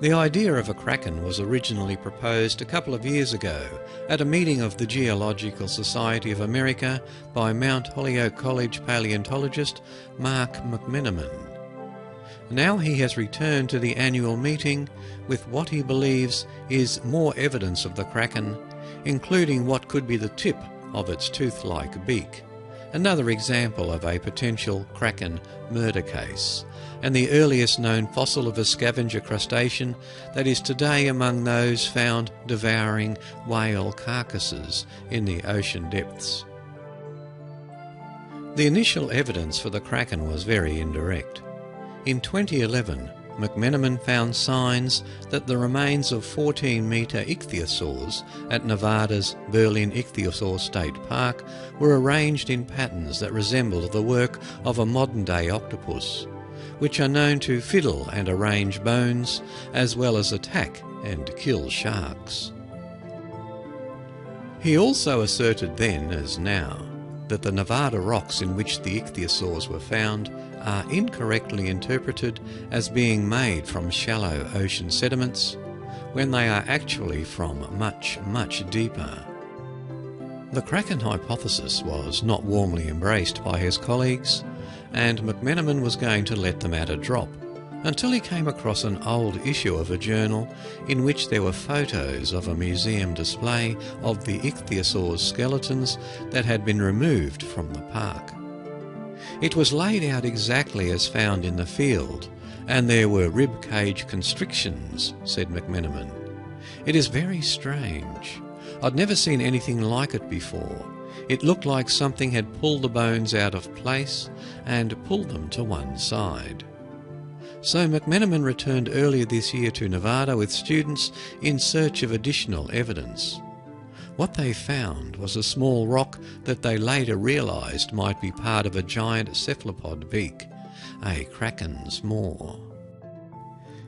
The idea of a Kraken was originally proposed a couple of years ago at a meeting of the Geological Society of America by Mount Holyoke College paleontologist Mark McMenamin. Now he has returned to the annual meeting with what he believes is more evidence of the Kraken, including what could be the tip of its tooth-like beak, another example of a potential Kraken murder case, and the earliest known fossil of a scavenger crustacean that is today among those found devouring whale carcasses in the ocean depths. The initial evidence for the Kraken was very indirect. In 2011, McMenamin found signs that the remains of 14-metre ichthyosaurs at Nevada's Berlin Ichthyosaur State Park were arranged in patterns that resembled the work of a modern-day octopus, which are known to fiddle and arrange bones, as well as attack and kill sharks. He also asserted then, as now, that the Nevada rocks in which the ichthyosaurs were found are incorrectly interpreted as being made from shallow ocean sediments, when they are actually from much, much deeper. The Kraken hypothesis was not warmly embraced by his colleagues, and McMenamin was going to let the matter drop, until he came across an old issue of a journal in which there were photos of a museum display of the ichthyosaur's skeletons that had been removed from the park. It was laid out exactly as found in the field, and there were rib cage constrictions, said McMenamin. It is very strange. I'd never seen anything like it before. It looked like something had pulled the bones out of place and pulled them to one side. So McMenamin returned earlier this year to Nevada with students in search of additional evidence. What they found was a small rock that they later realised might be part of a giant cephalopod beak, a Kraken's maw.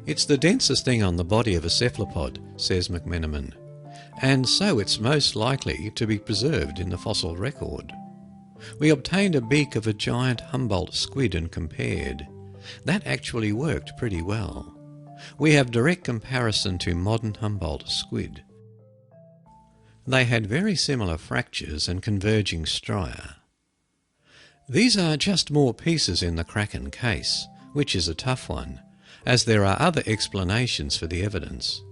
It's the densest thing on the body of a cephalopod, says McMenamin, and so it's most likely to be preserved in the fossil record. We obtained a beak of a giant Humboldt squid and compared. That actually worked pretty well. We have direct comparison to modern Humboldt squid. They had very similar fractures and converging stria. These are just more pieces in the Kraken case, which is a tough one, as there are other explanations for the evidence.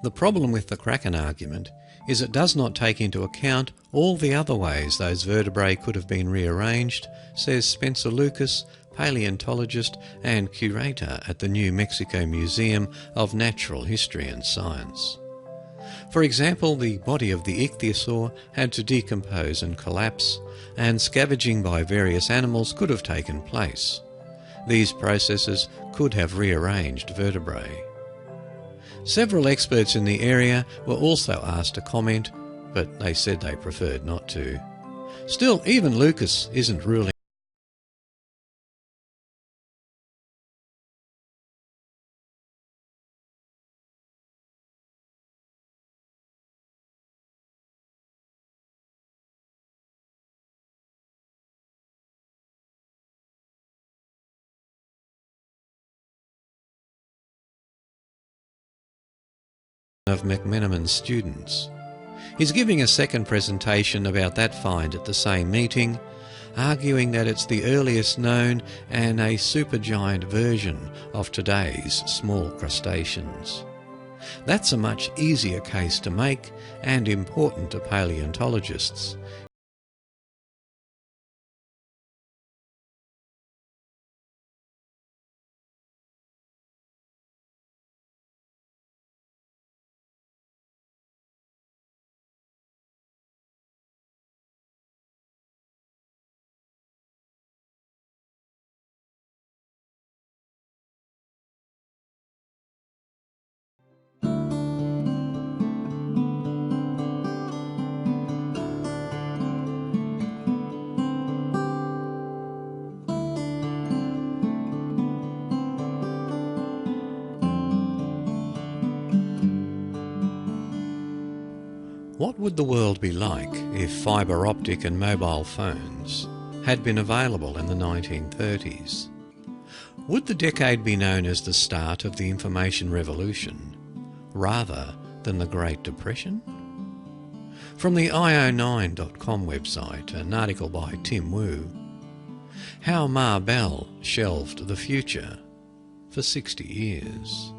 The problem with the Kraken argument is it does not take into account all the other ways those vertebrae could have been rearranged, says Spencer Lucas, paleontologist and curator at the New Mexico Museum of Natural History and Science. For example, the body of the ichthyosaur had to decompose and collapse, and scavenging by various animals could have taken place. These processes could have rearranged vertebrae. Several experts in the area were also asked to comment, but they said they preferred not to. Still, even Lucas isn't ruling of McMenamin's students. He's giving a second presentation about that find at the same meeting, arguing that it's the earliest known and a supergiant version of today's small crustaceans. That's a much easier case to make and important to paleontologists. What would the world be like if fibre optic and mobile phones had been available in the 1930s? Would the decade be known as the start of the information revolution, rather than the Great Depression? From the io9.com website, an article by Tim Wu. How Ma Bell Shelved the Future for 60 years.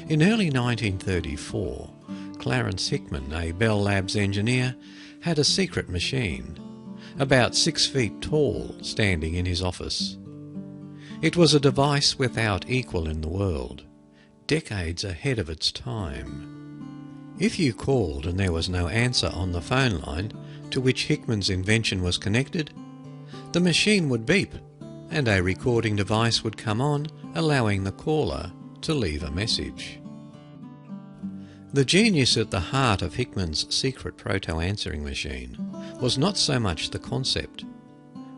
In early 1934, Clarence Hickman, a Bell Labs engineer, had a secret machine, about 6 feet tall, standing in his office. It was a device without equal in the world, decades ahead of its time. If you called and there was no answer on the phone line to which Hickman's invention was connected, the machine would beep and a recording device would come on, allowing the caller to leave a message. The genius at the heart of Hickman's secret proto-answering machine was not so much the concept,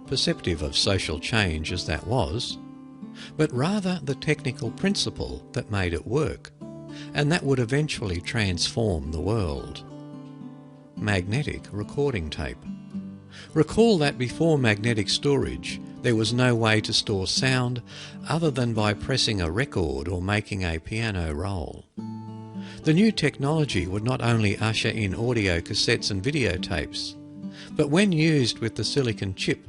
perceptive of social change as that was, but rather the technical principle that made it work, and that would eventually transform the world. Magnetic recording tape. Recall that before magnetic storage, there was no way to store sound other than by pressing a record or making a piano roll. The new technology would not only usher in audio cassettes and videotapes, but when used with the silicon chip,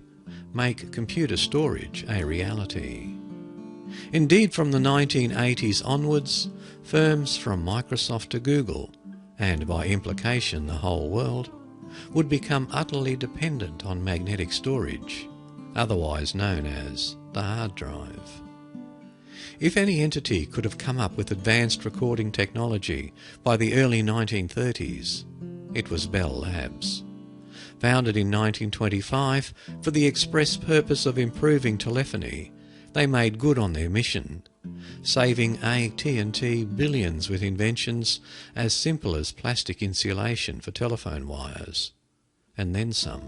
make computer storage a reality. Indeed, from the 1980s onwards, firms from Microsoft to Google, and by implication the whole world, would become utterly dependent on magnetic storage, otherwise known as the hard drive. If any entity could have come up with advanced recording technology by the early 1930s, it was Bell Labs. Founded in 1925 for the express purpose of improving telephony, they made good on their mission, saving AT&T billions with inventions as simple as plastic insulation for telephone wires, and then some.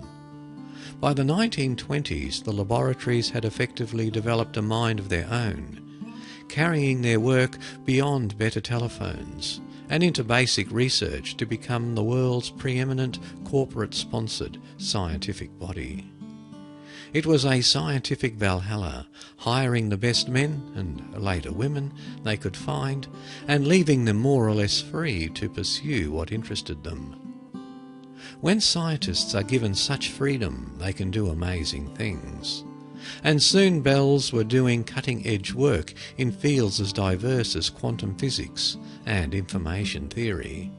By the 1920s, the laboratories had effectively developed a mind of their own, carrying their work beyond better telephones and into basic research to become the world's preeminent corporate-sponsored scientific body. It was a scientific Valhalla, hiring the best men, and later women, they could find, and leaving them more or less free to pursue what interested them. When scientists are given such freedom, they can do amazing things. And soon Bells were doing cutting-edge work in fields as diverse as quantum physics and information theory.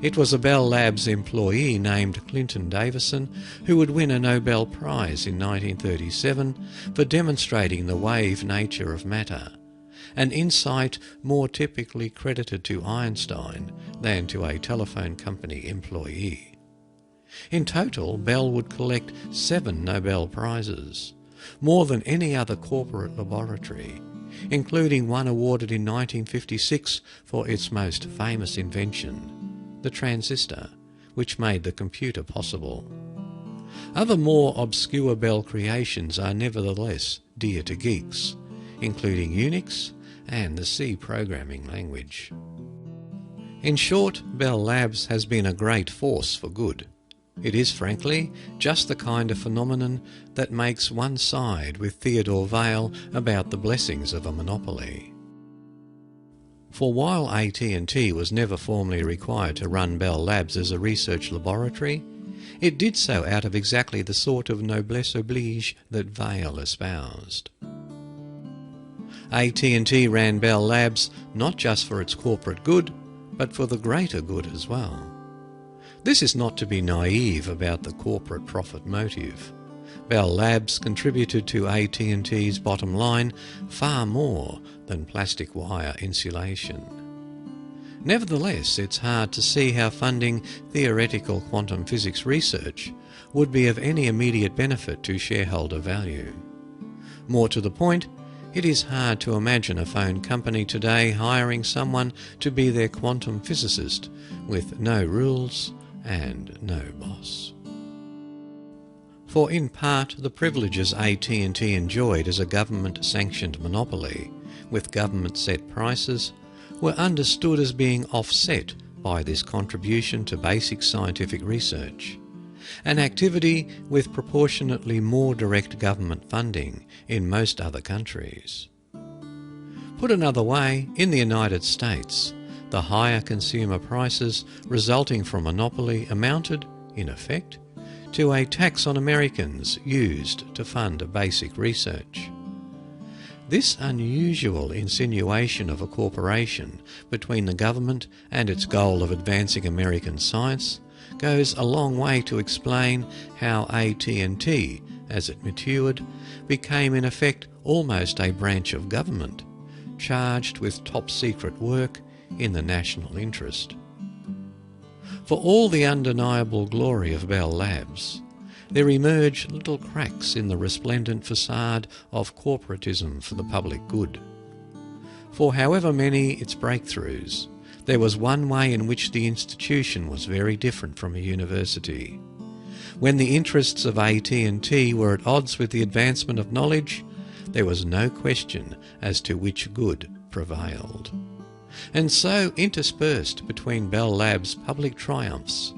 It was a Bell Labs employee named Clinton Davison who would win a Nobel Prize in 1937 for demonstrating the wave nature of matter, an insight more typically credited to Einstein than to a telephone company employee. In total, Bell would collect 7 Nobel Prizes, more than any other corporate laboratory, including one awarded in 1956 for its most famous invention, the transistor, which made the computer possible. Other more obscure Bell creations are nevertheless dear to geeks, including Unix and the C programming language. In short, Bell Labs has been a great force for good. It is, frankly, just the kind of phenomenon that makes one side with Theodore Vail about the blessings of a monopoly. For while AT&T was never formally required to run Bell Labs as a research laboratory, it did so out of exactly the sort of noblesse oblige that Vail espoused. AT&T ran Bell Labs not just for its corporate good, but for the greater good as well. This is not to be naive about the corporate profit motive. Bell Labs contributed to AT&T's bottom line far more than plastic wire insulation. Nevertheless, it's hard to see how funding theoretical quantum physics research would be of any immediate benefit to shareholder value. More to the point, it is hard to imagine a phone company today hiring someone to be their quantum physicist with no rules and no boss. For in part, the privileges AT&T enjoyed as a government-sanctioned monopoly, with government-set prices, were understood as being offset by this contribution to basic scientific research, an activity with proportionately more direct government funding in most other countries. Put another way, in the United States, the higher consumer prices resulting from monopoly amounted, in effect, to a tax on Americans used to fund basic research. This unusual insinuation of a corporation between the government and its goal of advancing American science goes a long way to explain how AT&T, as it matured, became in effect almost a branch of government, charged with top-secret work in the national interest. For all the undeniable glory of Bell Labs, there emerge little cracks in the resplendent facade of corporatism for the public good. For however many its breakthroughs, there was one way in which the institution was very different from a university. When the interests of AT&T were at odds with the advancement of knowledge, there was no question as to which good prevailed. And so interspersed between Bell Labs' public triumphs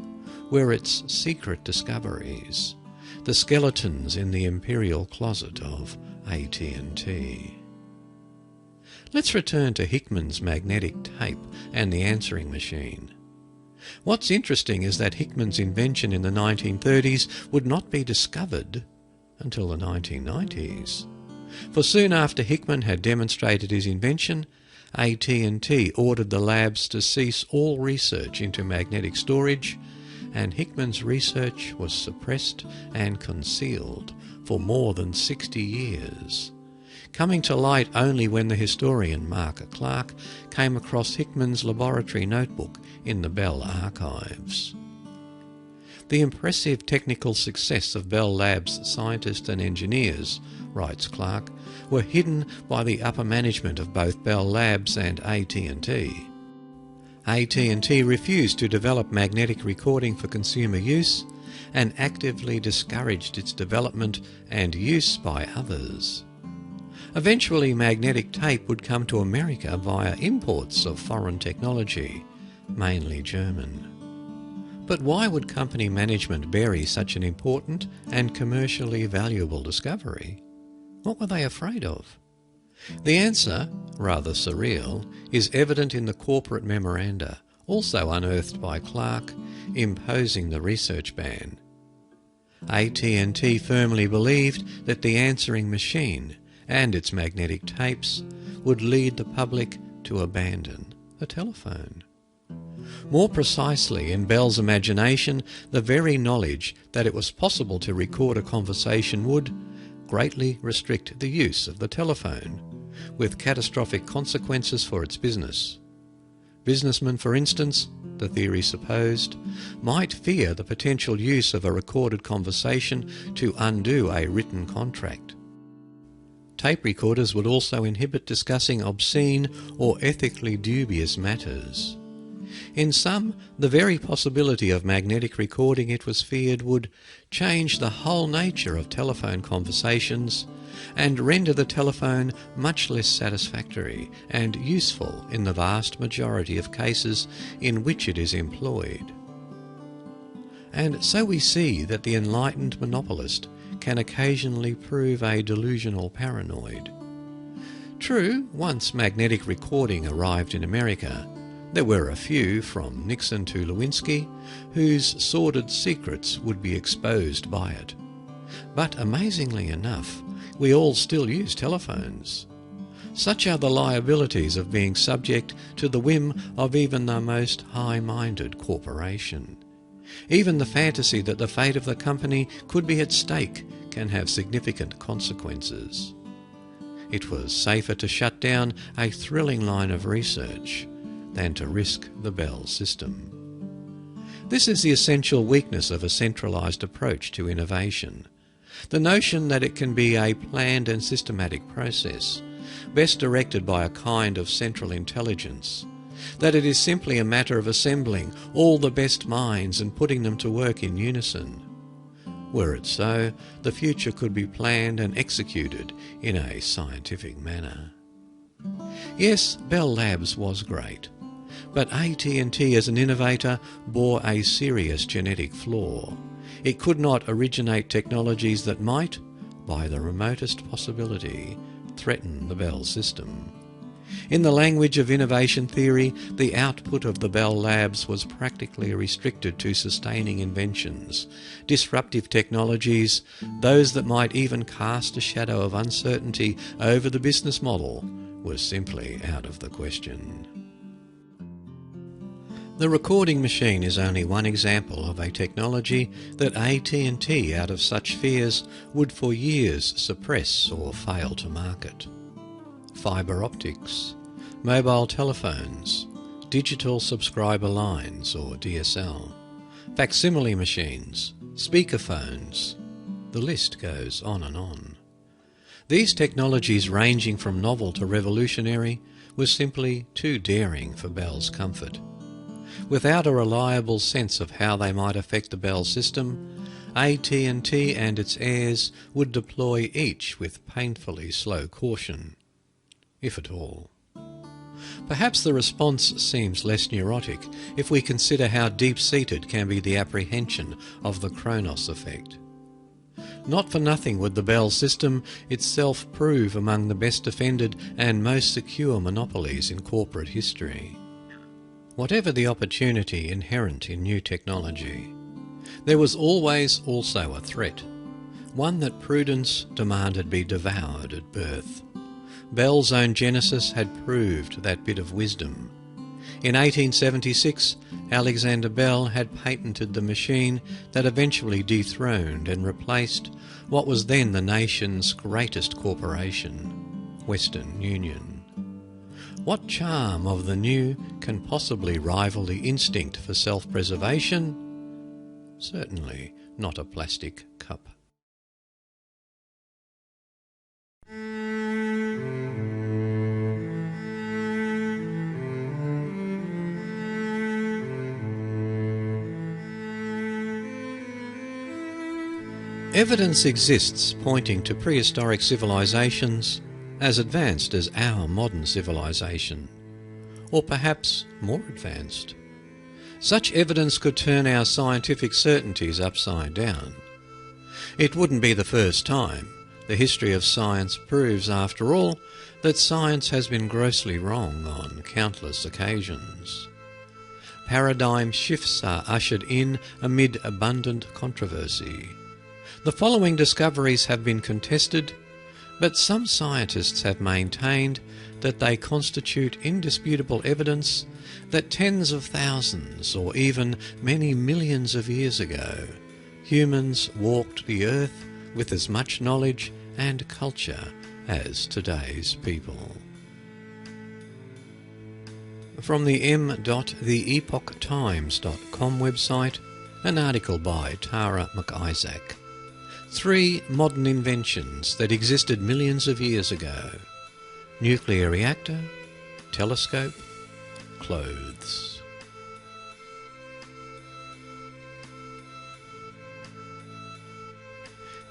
were its secret discoveries, the skeletons in the imperial closet of AT&T. Let's return to Hickman's magnetic tape and the answering machine. What's interesting is that Hickman's invention in the 1930s would not be discovered until the 1990s. For soon after Hickman had demonstrated his invention, AT&T ordered the labs to cease all research into magnetic storage, and Hickman's research was suppressed and concealed for more than 60 years, coming to light only when the historian Mark Clark came across Hickman's laboratory notebook in the Bell archives. The impressive technical success of Bell Labs' scientists and engineers, writes Clark, were hidden by the upper management of both Bell Labs and AT&T. AT&T refused to develop magnetic recording for consumer use and actively discouraged its development and use by others. Eventually, magnetic tape would come to America via imports of foreign technology, mainly German. But why would company management bury such an important and commercially valuable discovery? What were they afraid of? The answer, rather surreal, is evident in the corporate memoranda, also unearthed by Clark, imposing the research ban. AT&T firmly believed that the answering machine and its magnetic tapes would lead the public to abandon the telephone. More precisely, in Bell's imagination, the very knowledge that it was possible to record a conversation would greatly restrict the use of the telephone, with catastrophic consequences for its business. Businessmen, for instance, the theory supposed, might fear the potential use of a recorded conversation to undo a written contract. Tape recorders would also inhibit discussing obscene or ethically dubious matters. In sum, the very possibility of magnetic recording, it was feared, would change the whole nature of telephone conversations and render the telephone much less satisfactory and useful in the vast majority of cases in which it is employed. And so we see that the enlightened monopolist can occasionally prove a delusional paranoid. True, once magnetic recording arrived in America, there were a few, from Nixon to Lewinsky, whose sordid secrets would be exposed by it. But amazingly enough, we all still use telephones. Such are the liabilities of being subject to the whim of even the most high-minded corporation. Even the fantasy that the fate of the company could be at stake can have significant consequences. It was safer to shut down a thrilling line of research than to risk the Bell system. This is the essential weakness of a centralised approach to innovation. The notion that it can be a planned and systematic process, best directed by a kind of central intelligence, that it is simply a matter of assembling all the best minds and putting them to work in unison. Were it so, the future could be planned and executed in a scientific manner. Yes, Bell Labs was great, but AT&T as an innovator bore a serious genetic flaw. It could not originate technologies that might, by the remotest possibility, threaten the Bell system. In the language of innovation theory, the output of the Bell Labs was practically restricted to sustaining inventions. Disruptive technologies, those that might even cast a shadow of uncertainty over the business model, were simply out of the question. The recording machine is only one example of a technology that AT&T, out of such fears, would for years suppress or fail to market. Fibre optics, mobile telephones, digital subscriber lines or DSL, facsimile machines, speakerphones, the list goes on and on. These technologies, ranging from novel to revolutionary, were simply too daring for Bell's comfort. Without a reliable sense of how they might affect the Bell system, AT&T and its heirs would deploy each with painfully slow caution, if at all. Perhaps the response seems less neurotic if we consider how deep-seated can be the apprehension of the Kronos effect. Not for nothing would the Bell system itself prove among the best defended and most secure monopolies in corporate history. Whatever the opportunity inherent in new technology, there was always also a threat, one that prudence demanded be devoured at birth. Bell's own genesis had proved that bit of wisdom. In 1876, Alexander Bell had patented the machine that eventually dethroned and replaced what was then the nation's greatest corporation, Western Union. What charm of the new can possibly rival the instinct for self-preservation? Certainly not a plastic cup. Evidence exists pointing to prehistoric civilizations as advanced as our modern civilization, or perhaps more advanced. Such evidence could turn our scientific certainties upside down. It wouldn't be the first time. The history of science proves, after all, that science has been grossly wrong on countless occasions. Paradigm shifts are ushered in amid abundant controversy. The following discoveries have been contested, but some scientists have maintained that they constitute indisputable evidence that tens of thousands, or even many millions of years ago, humans walked the earth with as much knowledge and culture as today's people. From the m.theepochtimes.com website, an article by Tara McIsaac. 3 modern inventions that existed millions of years ago: nuclear reactor, telescope, clothes.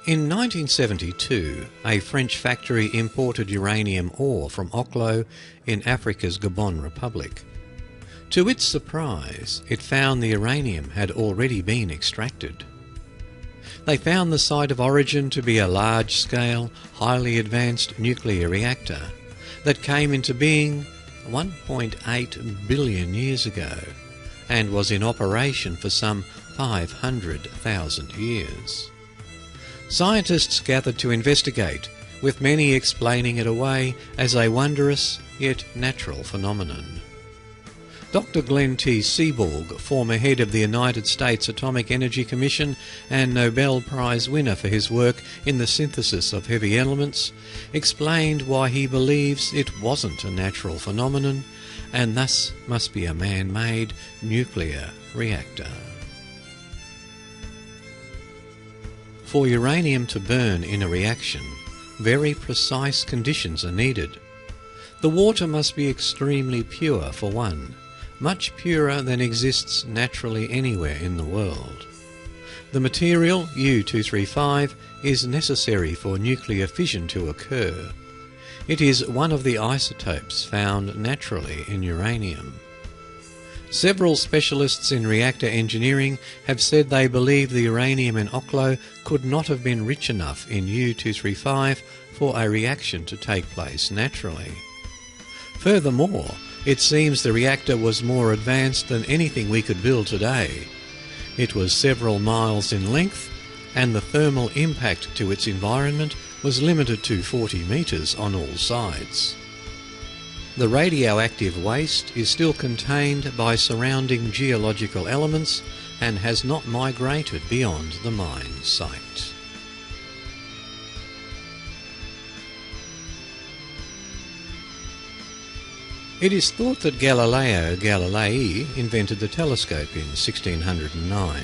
In 1972, a French factory imported uranium ore from Oklo in Africa's Gabon Republic. To its surprise, it found the uranium had already been extracted. They found the site of origin to be a large-scale, highly advanced nuclear reactor that came into being 1.8 billion years ago and was in operation for some 500,000 years. Scientists gathered to investigate, with many explaining it away as a wondrous yet natural phenomenon. Dr. Glenn T. Seaborg, former head of the United States Atomic Energy Commission and Nobel Prize winner for his work in the synthesis of heavy elements, explained why he believes it wasn't a natural phenomenon and thus must be a man-made nuclear reactor. For uranium to burn in a reaction, very precise conditions are needed. The water must be extremely pure, for one, much purer than exists naturally anywhere in the world. The material, U-235, is necessary for nuclear fission to occur. It is one of the isotopes found naturally in uranium. Several specialists in reactor engineering have said they believe the uranium in Oklo could not have been rich enough in U-235 for a reaction to take place naturally. Furthermore, it seems the reactor was more advanced than anything we could build today. It was several miles in length, and the thermal impact to its environment was limited to 40 metres on all sides. The radioactive waste is still contained by surrounding geological elements and has not migrated beyond the mine site. It is thought that Galileo Galilei invented the telescope in 1609.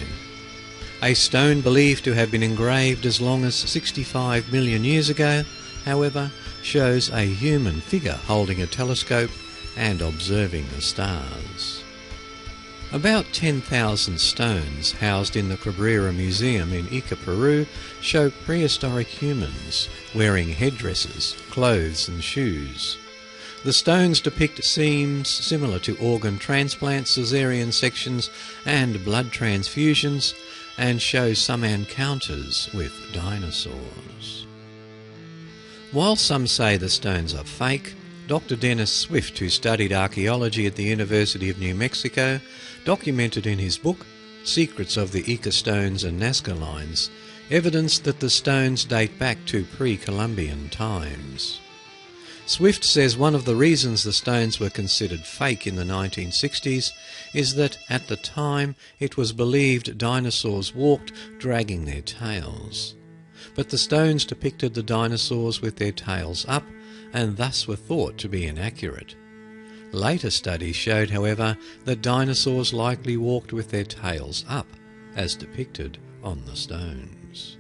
A stone believed to have been engraved as long as 65 million years ago, however, shows a human figure holding a telescope and observing the stars. About 10,000 stones housed in the Cabrera Museum in Ica, Peru, show prehistoric humans wearing headdresses, clothes and shoes. The stones depict scenes similar to organ transplants, caesarean sections and blood transfusions, and show some encounters with dinosaurs. While some say the stones are fake, Dr. Dennis Swift, who studied archaeology at the University of New Mexico, documented in his book, Secrets of the Ica Stones and Nazca Lines, evidence that the stones date back to pre-Columbian times. Swift says one of the reasons the stones were considered fake in the 1960s is that at the time it was believed dinosaurs walked dragging their tails. But the stones depicted the dinosaurs with their tails up and thus were thought to be inaccurate. Later studies showed, however, that dinosaurs likely walked with their tails up, as depicted on the stones.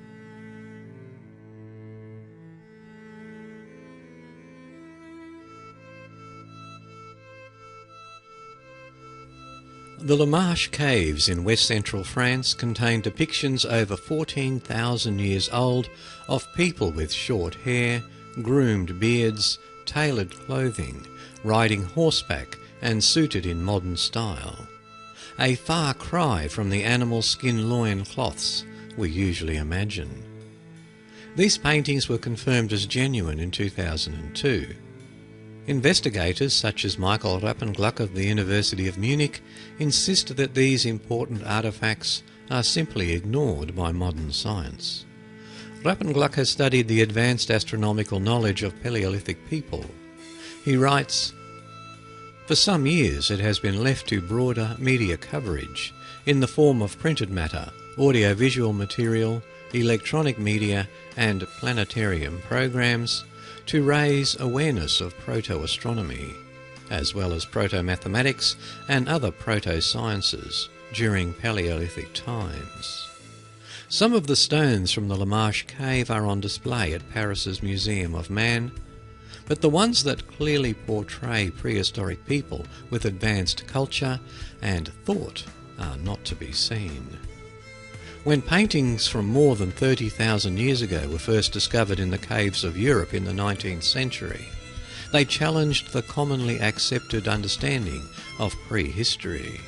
The La Marche caves in west-central France contain depictions over 14,000 years old of people with short hair, groomed beards, tailored clothing, riding horseback and suited in modern style. A far cry from the animal skin loin cloths we usually imagine. These paintings were confirmed as genuine in 2002. Investigators such as Michael Rappengluck of the University of Munich insist that these important artefacts are simply ignored by modern science. Rappengluck has studied the advanced astronomical knowledge of Paleolithic people. He writes, "For some years it has been left to broader media coverage in the form of printed matter, audiovisual material, electronic media and planetarium programs to raise awareness of proto-astronomy, as well as proto-mathematics and other proto-sciences during Paleolithic times. Some of the stones from the La Marche cave are on display at Paris's Museum of Man, but the ones that clearly portray prehistoric people with advanced culture and thought are not to be seen." When paintings from more than 30,000 years ago were first discovered in the caves of Europe in the 19th century, they challenged the commonly accepted understanding of prehistory.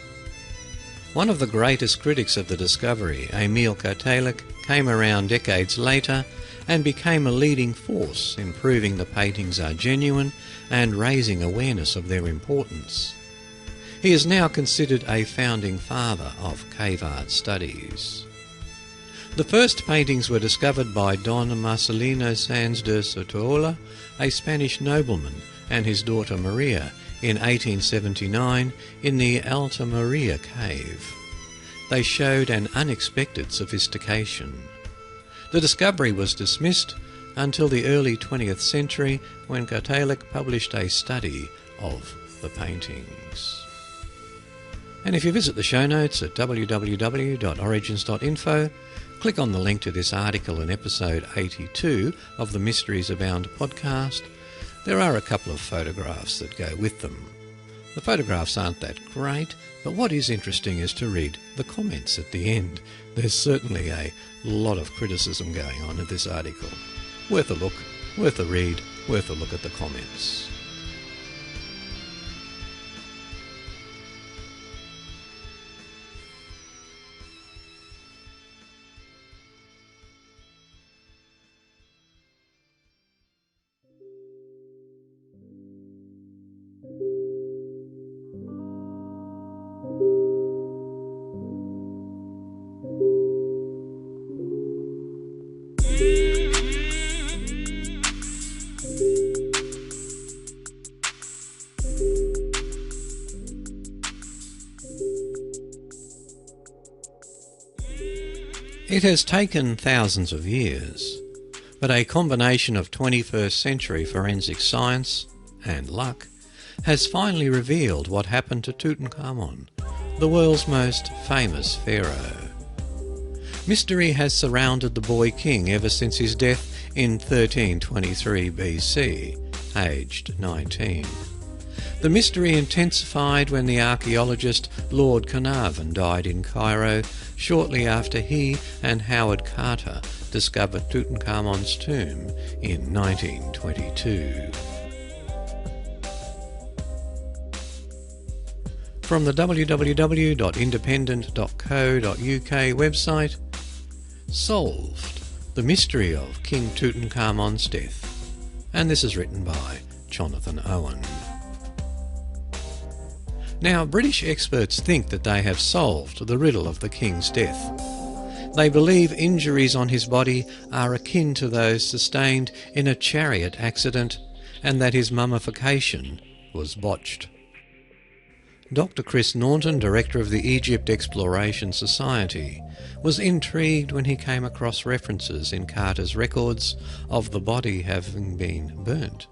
One of the greatest critics of the discovery, Emil Kotelek, came around decades later and became a leading force in proving the paintings are genuine and raising awareness of their importance. He is now considered a founding father of cave art studies. The first paintings were discovered by Don Marcelino Sanz de Sotola, a Spanish nobleman, and his daughter Maria in 1879 in the Alta Maria cave. They showed an unexpected sophistication. The discovery was dismissed until the early 20th century when Kotelek published a study of the paintings. And if you visit the show notes at www.origins.info, click on the link to this article in episode 82 of the Mysteries Abound podcast. There are a couple of photographs that go with them. The photographs aren't that great, but what is interesting is to read the comments at the end. There's certainly a lot of criticism going on in this article. Worth a look, worth a read, worth a look at the comments. It has taken thousands of years, but a combination of 21st century forensic science and luck has finally revealed what happened to Tutankhamun, the world's most famous pharaoh. Mystery has surrounded the boy king ever since his death in 1323 BC, aged 19. The mystery intensified when the archaeologist Lord Carnarvon died in Cairo shortly after he and Howard Carter discovered Tutankhamun's tomb in 1922. From the www.independent.co.uk website, Solved, the mystery of King Tutankhamun's death. And this is written by Jonathan Owen. Now, British experts think that they have solved the riddle of the king's death. They believe injuries on his body are akin to those sustained in a chariot accident and that his mummification was botched. Dr. Chris Naunton, director of the Egypt Exploration Society, was intrigued when he came across references in Carter's records of the body having been burnt.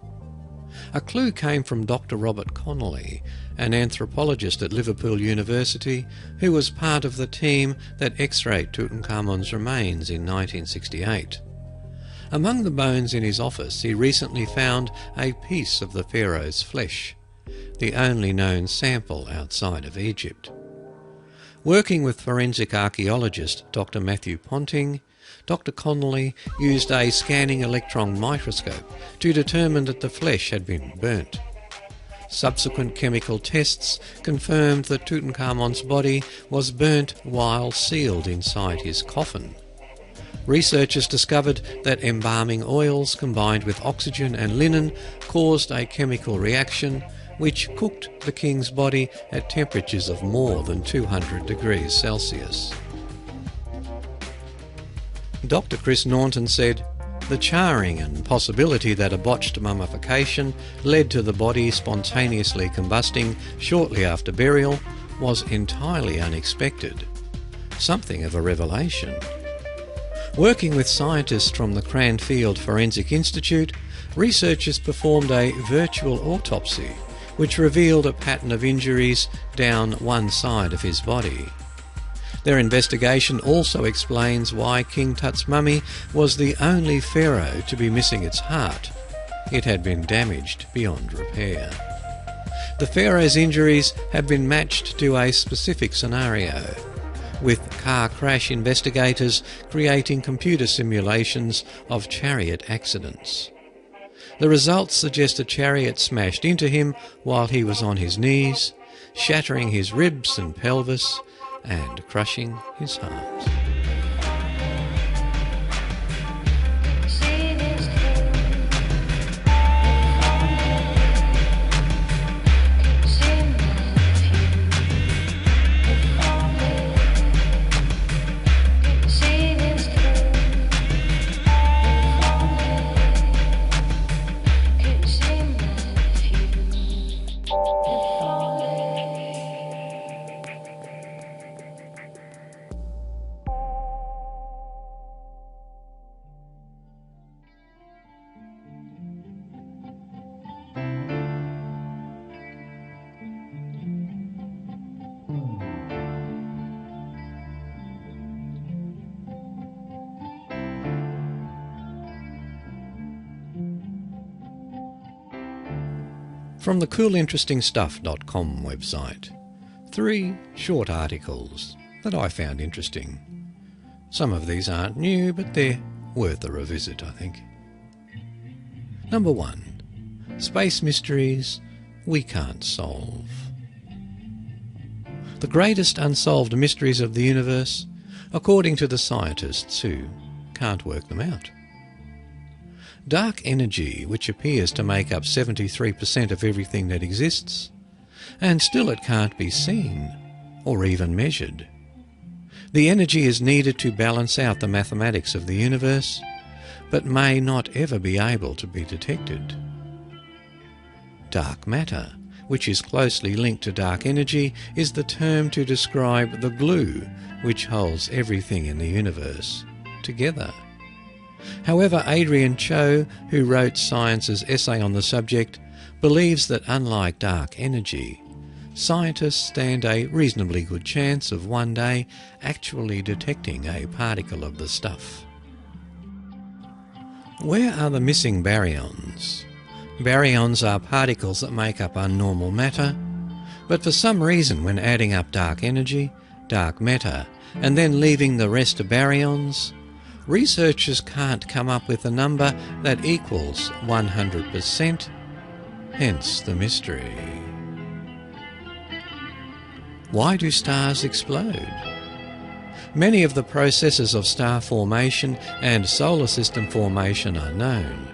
A clue came from Dr. Robert Connolly, an anthropologist at Liverpool University who was part of the team that X-rayed Tutankhamun's remains in 1968. Among the bones in his office, he recently found a piece of the pharaoh's flesh, the only known sample outside of Egypt. Working with forensic archaeologist Dr. Matthew Ponting, Dr. Connolly used a scanning electron microscope to determine that the flesh had been burnt. Subsequent chemical tests confirmed that Tutankhamun's body was burnt while sealed inside his coffin. Researchers discovered that embalming oils combined with oxygen and linen caused a chemical reaction which cooked the king's body at temperatures of more than 200 degrees Celsius. Dr. Chris Naunton said, "The charring and possibility that a botched mummification led to the body spontaneously combusting shortly after burial was entirely unexpected, something of a revelation." Working with scientists from the Cranfield Forensic Institute, researchers performed a virtual autopsy which revealed a pattern of injuries down one side of his body. Their investigation also explains why King Tut's mummy was the only pharaoh to be missing its heart. It had been damaged beyond repair. The pharaoh's injuries have been matched to a specific scenario, with car crash investigators creating computer simulations of chariot accidents. The results suggest a chariot smashed into him while he was on his knees, shattering his ribs and pelvis and crushing his heart. From the coolinterestingstuff.com website, 3 short articles that I found interesting. Some of these aren't new, but they're worth a revisit, I think. Number 1. Space mysteries we can't solve. The greatest unsolved mysteries of the universe, according to the scientists who can't work them out. Dark energy, which appears to make up 73% of everything that exists, and still it can't be seen or even measured. The energy is needed to balance out the mathematics of the universe, but may not ever be able to be detected. Dark matter, which is closely linked to dark energy, is the term to describe the glue which holds everything in the universe together. However, Adrian Cho, who wrote Science's essay on the subject, believes that unlike dark energy, scientists stand a reasonably good chance of one day actually detecting a particle of the stuff. Where are the missing baryons? Baryons are particles that make up unnormal matter, but for some reason when adding up dark energy, dark matter, and then leaving the rest of baryons, researchers can't come up with a number that equals 100%, hence the mystery. Why do stars explode? Many of the processes of star formation and solar system formation are known,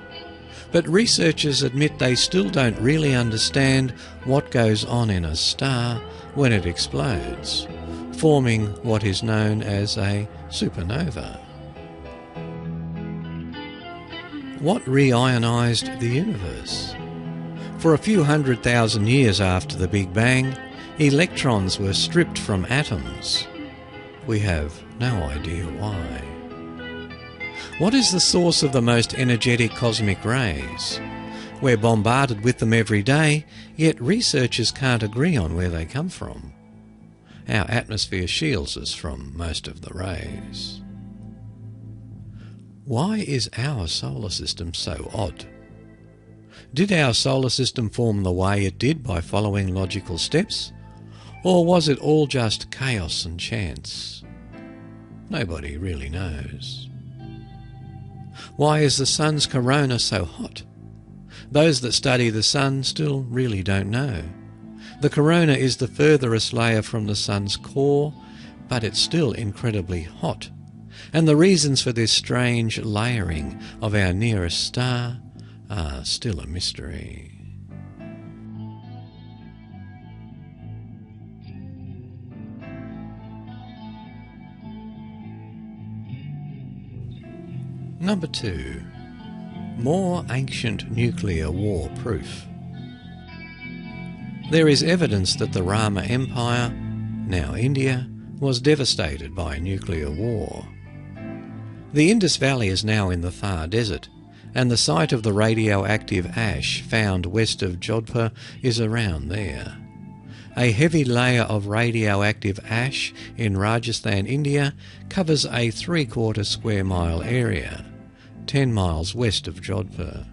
but researchers admit they still don't really understand what goes on in a star when it explodes, forming what is known as a supernova. What reionized the universe? For a few 100,000 years after the Big Bang, electrons were stripped from atoms. We have no idea why. What is the source of the most energetic cosmic rays? We're bombarded with them every day, yet researchers can't agree on where they come from. Our atmosphere shields us from most of the rays. Why is our solar system so odd? Did our solar system form the way it did by following logical steps? Or was it all just chaos and chance? Nobody really knows. Why is the sun's corona so hot? Those that study the sun still really don't know. The corona is the furthest layer from the sun's core, but it's still incredibly hot. And the reasons for this strange layering of our nearest star are still a mystery. Number 2. More ancient nuclear war proof. There is evidence that the Rama Empire, now India, was devastated by nuclear war. The Indus Valley is now in the Thar Desert, and the site of the radioactive ash found west of Jodhpur is around there. A heavy layer of radioactive ash in Rajasthan, India, covers a 3/4 square mile area, 10 miles west of Jodhpur.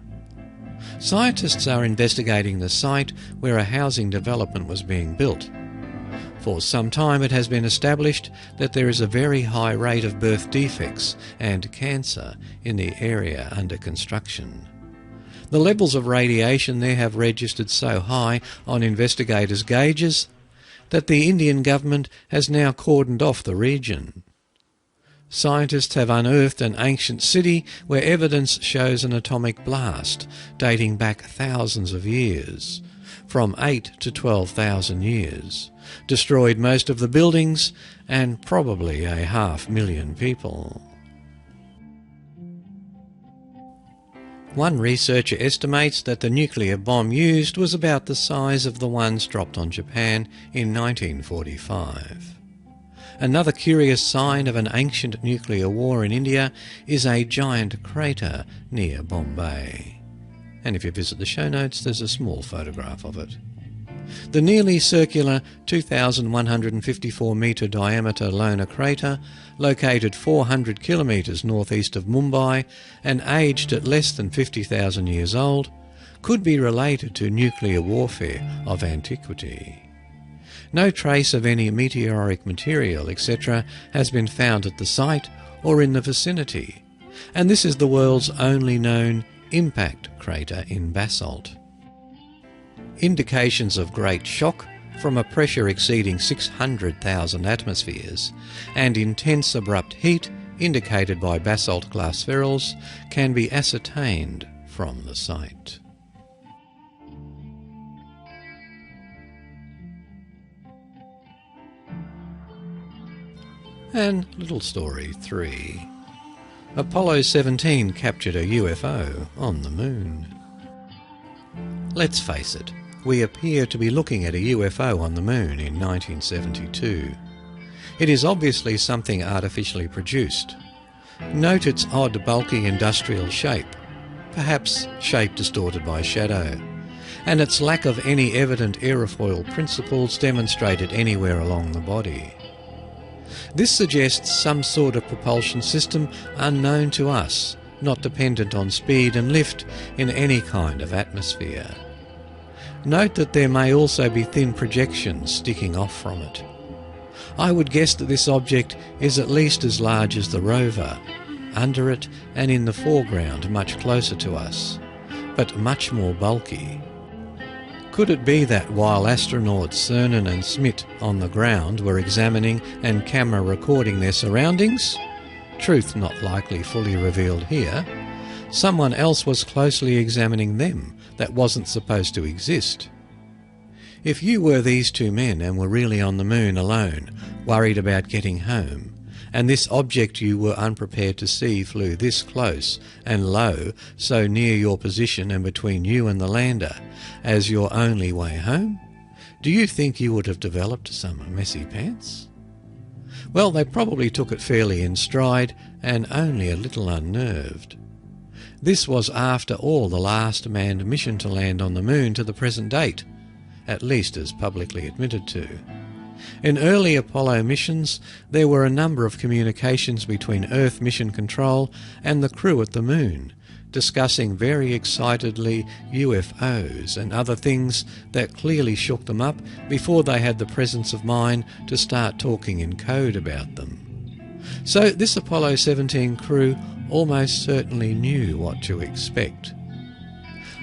Scientists are investigating the site where a housing development was being built. For some time it has been established that there is a very high rate of birth defects and cancer in the area under construction. The levels of radiation there have registered so high on investigators' gauges that the Indian government has now cordoned off the region. Scientists have unearthed an ancient city where evidence shows an atomic blast dating back thousands of years, from 8 to 12,000 years, destroyed most of the buildings and probably 500,000 people. One researcher estimates that the nuclear bomb used was about the size of the ones dropped on Japan in 1945. Another curious sign of an ancient nuclear war in India is a giant crater near Bombay. And if you visit the show notes, there's a small photograph of it. The nearly circular 2,154 metre diameter Lona crater, located 400 kilometres northeast of Mumbai and aged at less than 50,000 years old, could be related to nuclear warfare of antiquity. No trace of any meteoric material, etc., has been found at the site or in the vicinity, and this is the world's only known impact crater in basalt. Indications of great shock from a pressure exceeding 600,000 atmospheres and intense abrupt heat indicated by basalt glass spherules can be ascertained from the site. And little story 3. Apollo 17 captured a UFO on the moon. Let's face it, we appear to be looking at a UFO on the Moon in 1972. It is obviously something artificially produced. Note its odd, bulky industrial shape, perhaps shape distorted by shadow, and its lack of any evident aerofoil principles demonstrated anywhere along the body. This suggests some sort of propulsion system unknown to us, not dependent on speed and lift in any kind of atmosphere. Note that there may also be thin projections sticking off from it. I would guess that this object is at least as large as the rover, under it and in the foreground much closer to us, but much more bulky. Could it be that while astronauts Cernan and Smith on the ground were examining and camera recording their surroundings, truth not likely fully revealed here, someone else was closely examining them that wasn't supposed to exist? If you were these two men and were really on the Moon alone, worried about getting home, and this object you were unprepared to see flew this close and low, so near your position and between you and the lander, as your only way home, do you think you would have developed some messy pants? Well, they probably took it fairly in stride and only a little unnerved. This was, after all, the last manned mission to land on the Moon to the present date, at least as publicly admitted to. In early Apollo missions, there were a number of communications between Earth Mission Control and the crew at the Moon, discussing very excitedly UFOs and other things that clearly shook them up before they had the presence of mind to start talking in code about them. So this Apollo 17 crew almost certainly knew what to expect.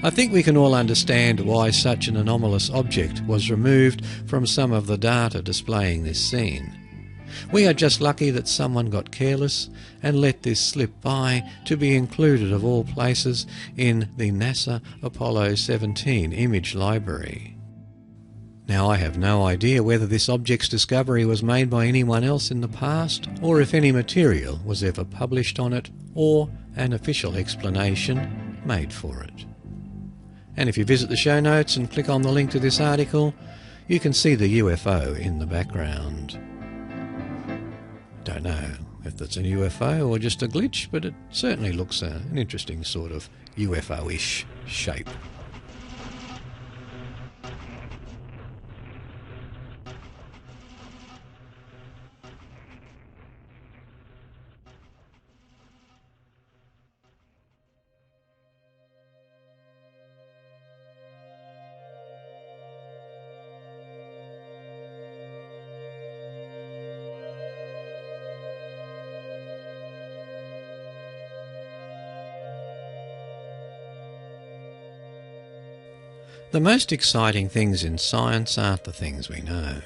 I think we can all understand why such an anomalous object was removed from some of the data displaying this scene. We are just lucky that someone got careless and let this slip by to be included, of all places, in the NASA Apollo 17 image library. Now, I have no idea whether this object's discovery was made by anyone else in the past, or if any material was ever published on it, or an official explanation made for it. And if you visit the show notes and click on the link to this article, you can see the UFO in the background. Don't know if that's a UFO or just a glitch, but it certainly looks an interesting sort of UFO-ish shape. The most exciting things in science aren't the things we know,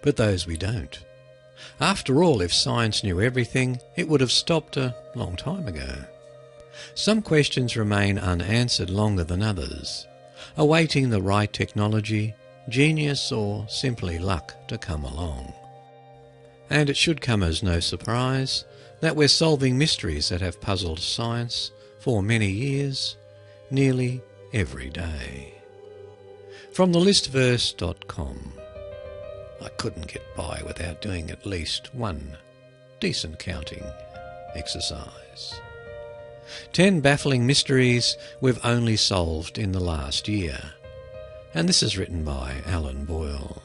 but those we don't. After all, if science knew everything, it would have stopped a long time ago. Some questions remain unanswered longer than others, awaiting the right technology, genius, or simply luck to come along. And it should come as no surprise that we're solving mysteries that have puzzled science for many years, nearly every day. From thelistverse.com, I couldn't get by without doing at least one decent counting exercise. 10 baffling mysteries we've only solved in the last year. And this is written by Alan Boyle.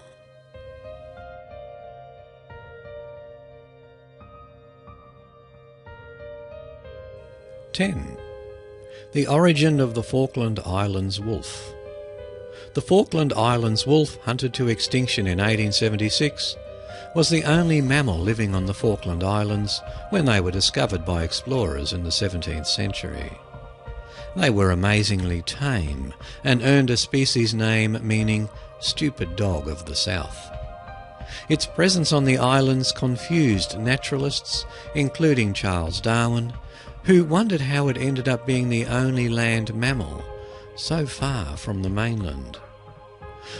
10. The origin of the Falkland Islands wolf. The Falkland Islands wolf, hunted to extinction in 1876, was the only mammal living on the Falkland Islands when they were discovered by explorers in the 17th century. They were amazingly tame and earned a species name meaning stupid dog of the south. Its presence on the islands confused naturalists, including Charles Darwin, who wondered how it ended up being the only land mammal so far from the mainland.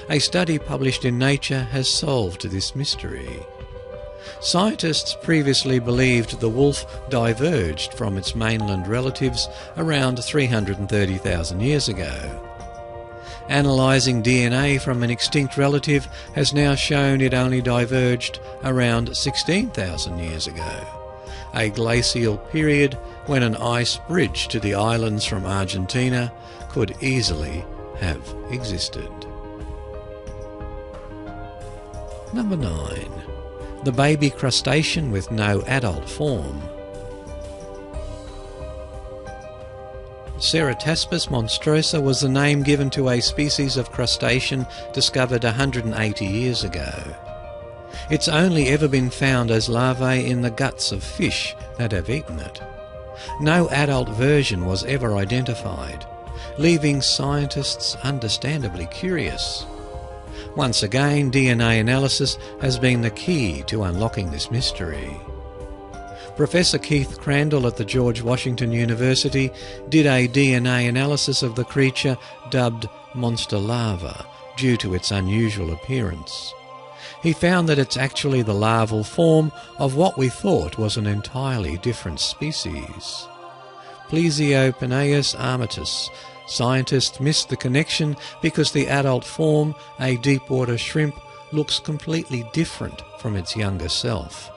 A study published in Nature has solved this mystery. Scientists previously believed the wolf diverged from its mainland relatives around 330,000 years ago. Analysing DNA from an extinct relative has now shown it only diverged around 16,000 years ago, a glacial period when an ice bridge to the islands from Argentina could easily have existed. Number 9. The baby crustacean with no adult form. Cerataspis monstrosa was the name given to a species of crustacean discovered 180 years ago. It's only ever been found as larvae in the guts of fish that have eaten it. No adult version was ever identified, leaving scientists understandably curious. Once again, DNA analysis has been the key to unlocking this mystery. Professor Keith Crandall at the George Washington University did a DNA analysis of the creature dubbed monster larva due to its unusual appearance. He found that it's actually the larval form of what we thought was an entirely different species. Plesiopenaeus armatus. Scientists missed the connection because the adult form, a deep-water shrimp, looks completely different from its younger self.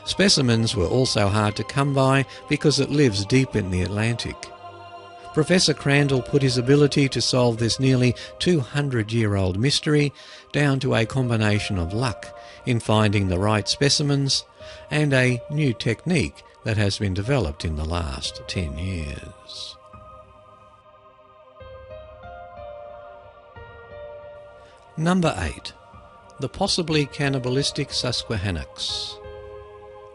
Specimens were also hard to come by because it lives deep in the Atlantic. Professor Crandall put his ability to solve this nearly 200-year-old mystery down to a combination of luck in finding the right specimens and a new technique that has been developed in the last 10 years. Number 8. The possibly cannibalistic Susquehannocks.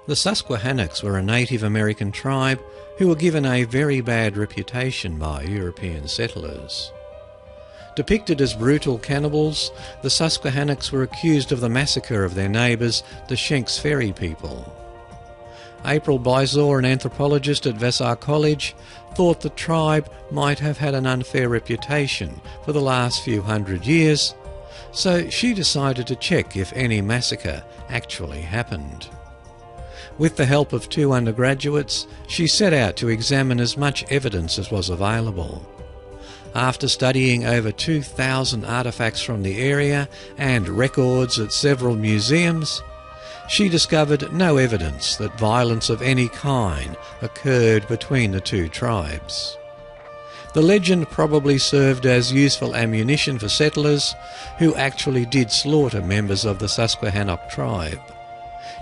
The Susquehannocks were a Native American tribe who were given a very bad reputation by European settlers. Depicted as brutal cannibals, the Susquehannocks were accused of the massacre of their neighbours, the Shanks Ferry people. April Bizor, an anthropologist at Vassar College, thought the tribe might have had an unfair reputation for the last few hundred years, so she decided to check if any massacre actually happened. With the help of 2 undergraduates, she set out to examine as much evidence as was available. After studying over 2,000 artefacts from the area and records at several museums, she discovered no evidence that violence of any kind occurred between the 2 tribes. The legend probably served as useful ammunition for settlers who actually did slaughter members of the Susquehannock tribe.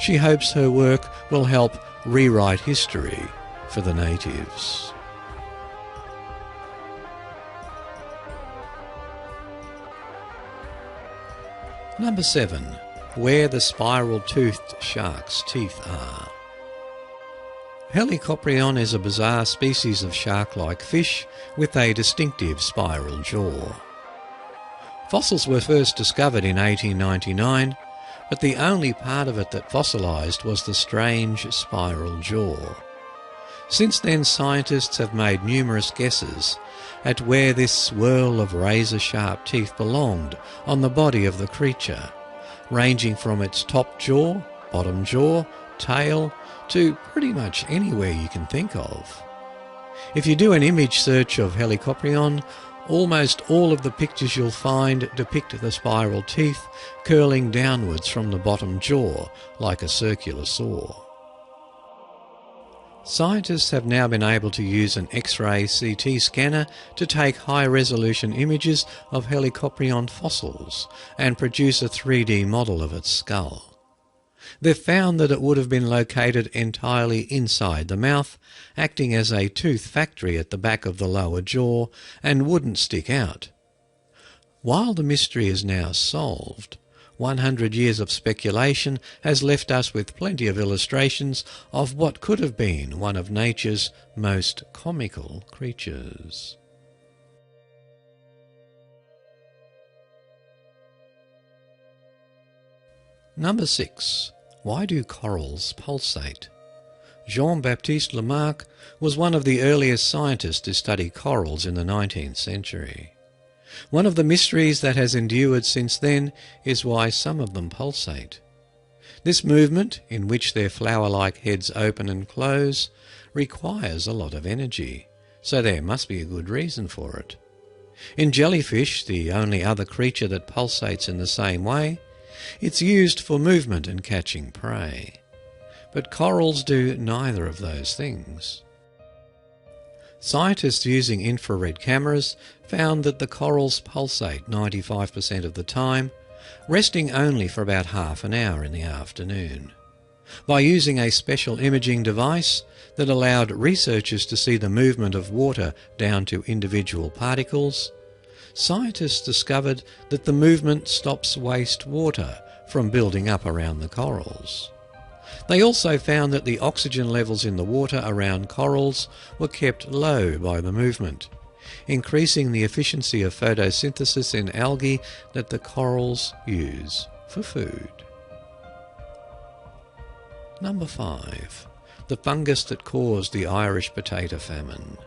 She hopes her work will help rewrite history for the natives. Number 7. Where the spiral-toothed shark's teeth are. Helicoprion is a bizarre species of shark-like fish with a distinctive spiral jaw. Fossils were first discovered in 1899, but the only part of it that fossilised was the strange spiral jaw. Since then, scientists have made numerous guesses at where this swirl of razor-sharp teeth belonged on the body of the creature, ranging from its top jaw, bottom jaw, tail, to pretty much anywhere you can think of. If you do an image search of Helicoprion, almost all of the pictures you'll find depict the spiral teeth curling downwards from the bottom jaw like a circular saw. Scientists have now been able to use an X-ray CT scanner to take high-resolution images of Helicoprion fossils and produce a 3D model of its skull. They've found that it would have been located entirely inside the mouth, acting as a tooth factory at the back of the lower jaw, and wouldn't stick out. While the mystery is now solved, 100 years of speculation has left us with plenty of illustrations of what could have been one of nature's most comical creatures. Number 6. Why do corals pulsate? Jean-Baptiste Lamarck was one of the earliest scientists to study corals in the 19th century. One of the mysteries that has endured since then is why some of them pulsate. This movement, in which their flower-like heads open and close, requires a lot of energy, so there must be a good reason for it. In jellyfish, the only other creature that pulsates in the same way, it's used for movement and catching prey. But corals do neither of those things. Scientists using infrared cameras found that the corals pulsate 95% of the time, resting only for about half an hour in the afternoon. By using a special imaging device that allowed researchers to see the movement of water down to individual particles, scientists discovered that the movement stops waste water from building up around the corals. They also found that the oxygen levels in the water around corals were kept low by the movement, increasing the efficiency of photosynthesis in algae that the corals use for food. Number 5. The fungus that caused the Irish potato famine.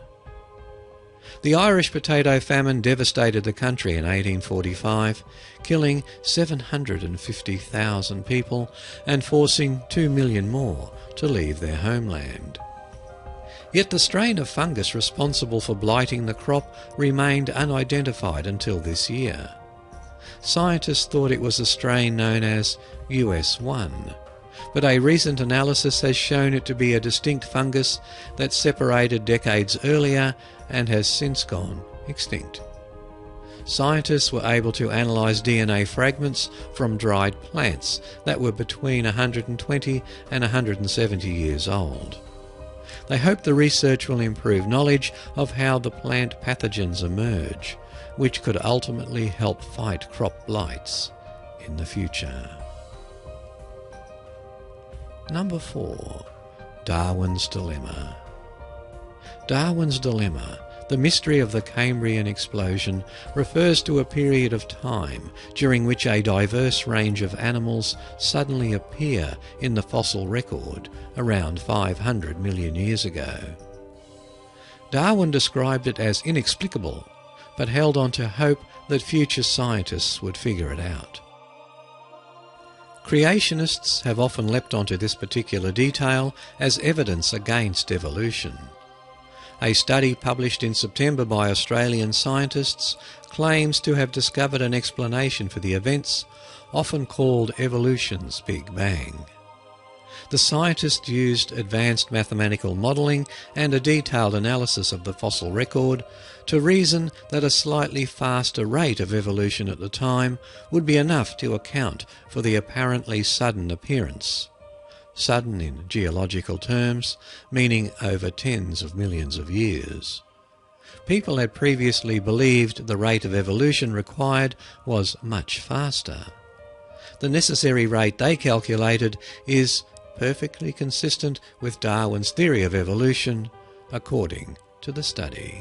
The Irish potato famine devastated the country in 1845, killing 750,000 people and forcing 2 million more to leave their homeland. Yet the strain of fungus responsible for blighting the crop remained unidentified until this year. Scientists thought it was a strain known as US1, but a recent analysis has shown it to be a distinct fungus that separated decades earlier and has since gone extinct. Scientists were able to analyse DNA fragments from dried plants that were between 120 and 170 years old. They hope the research will improve knowledge of how the plant pathogens emerge, which could ultimately help fight crop blights in the future. Number 4. Darwin's Dilemma. Darwin's Dilemma, the mystery of the Cambrian explosion, refers to a period of time during which a diverse range of animals suddenly appear in the fossil record around 500 million years ago. Darwin described it as inexplicable, but held on to hope that future scientists would figure it out. Creationists have often leapt onto this particular detail as evidence against evolution. A study published in September by Australian scientists claims to have discovered an explanation for the events, often called evolution's Big Bang. The scientists used advanced mathematical modelling and a detailed analysis of the fossil record to reason that a slightly faster rate of evolution at the time would be enough to account for the apparently sudden appearance. Sudden in geological terms, meaning over tens of millions of years. People had previously believed the rate of evolution required was much faster. The necessary rate they calculated is perfectly consistent with Darwin's theory of evolution, according to the study.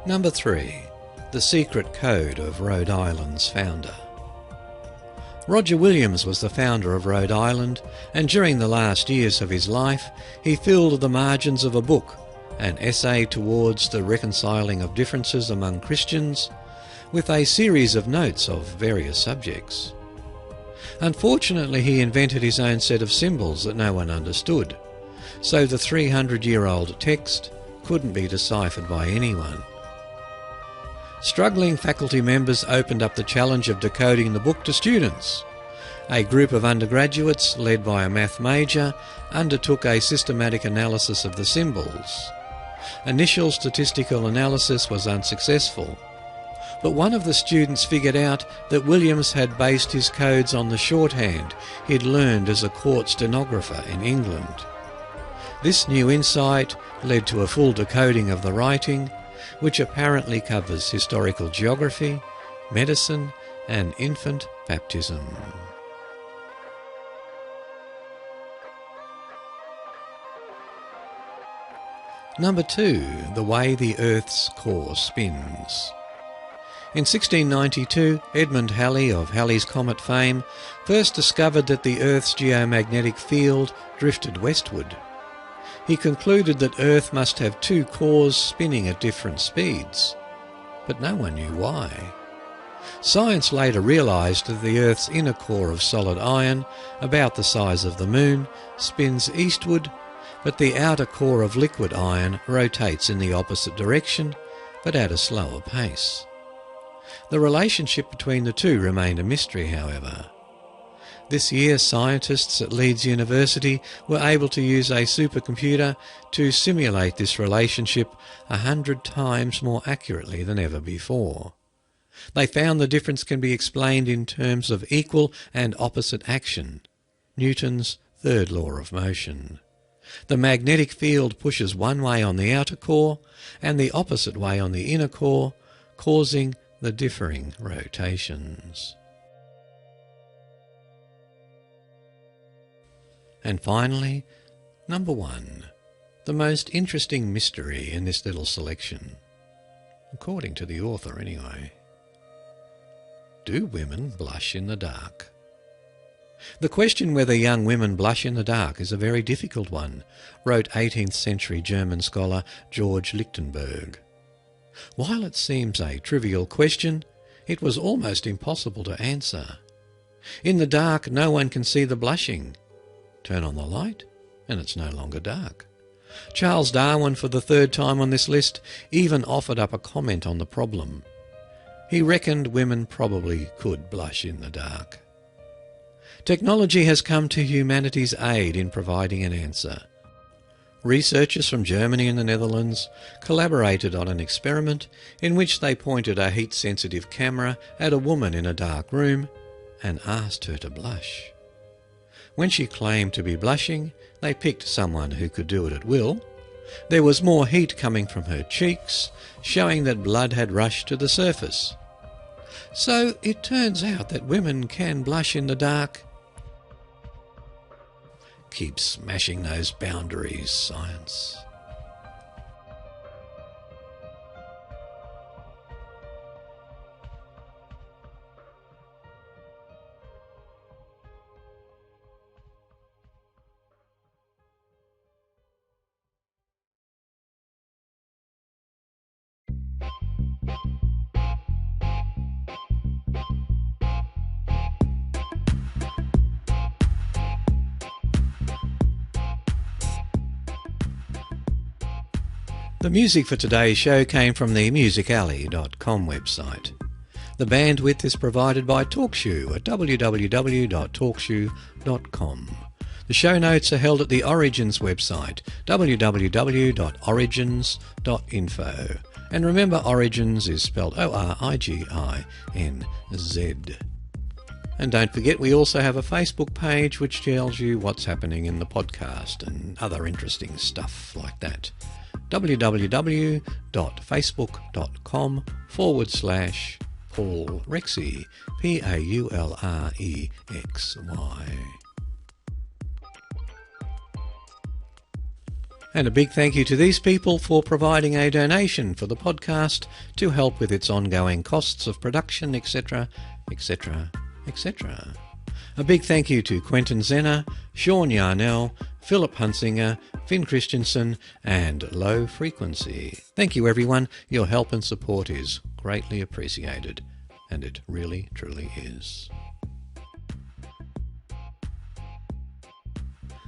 Number 3. The secret code of Rhode Island's founder. Roger Williams was the founder of Rhode Island, and during the last years of his life he filled the margins of a book, an essay towards the reconciling of differences among Christians, with a series of notes of various subjects. Unfortunately, he invented his own set of symbols that no one understood, so the 300-year-old text couldn't be deciphered by anyone. Struggling faculty members opened up the challenge of decoding the book to students. A group of undergraduates, led by a math major, undertook a systematic analysis of the symbols. Initial statistical analysis was unsuccessful, but one of the students figured out that Williams had based his codes on the shorthand he'd learned as a court stenographer in England. This new insight led to a full decoding of the writing, which apparently covers historical geography, medicine, and infant baptism. Number 2. The way the Earth's core spins. In 1692, Edmund Halley of Halley's Comet fame first discovered that the Earth's geomagnetic field drifted westward. He concluded that Earth must have two cores spinning at different speeds, but no one knew why. Science later realised that the Earth's inner core of solid iron, about the size of the Moon, spins eastward, but the outer core of liquid iron rotates in the opposite direction, but at a slower pace. The relationship between the two remained a mystery, however. This year, scientists at Leeds University were able to use a supercomputer to simulate this relationship 100 times more accurately than ever before. They found the difference can be explained in terms of equal and opposite action, Newton's third law of motion. The magnetic field pushes one way on the outer core and the opposite way on the inner core, causing the differing rotations. And finally, number 1, the most interesting mystery in this little selection, according to the author anyway. Do women blush in the dark? The question whether young women blush in the dark is a very difficult one, wrote 18th century German scholar George Lichtenberg. While it seems a trivial question, it was almost impossible to answer. In the dark, no one can see the blushing. Turn on the light, and it's no longer dark. Charles Darwin, for the third time on this list, even offered up a comment on the problem. He reckoned women probably could blush in the dark. Technology has come to humanity's aid in providing an answer. Researchers from Germany and the Netherlands collaborated on an experiment in which they pointed a heat-sensitive camera at a woman in a dark room and asked her to blush. When she claimed to be blushing, they picked someone who could do it at will. There was more heat coming from her cheeks, showing that blood had rushed to the surface. So it turns out that women can blush in the dark. Keep smashing those boundaries, science. The music for today's show came from the musicalley.com website. The bandwidth is provided by TalkShoe at www.talkshoe.com. The show notes are held at the Origins website, www.origins.info. And remember, Origins is spelled O-R-I-G-I-N-Z. And don't forget, we also have a Facebook page which tells you what's happening in the podcast and other interesting stuff like that. www.facebook.com/Paul Rexy, Paulrexy. And a big thank you to these people for providing a donation for the podcast to help with its ongoing costs of production, etc., etc., etc. A big thank you to Quentin Zenner, Sean Yarnell, Philip Hunsinger, Finn Christensen, and Low Frequency. Thank you, everyone. Your help and support is greatly appreciated, and it really, truly is.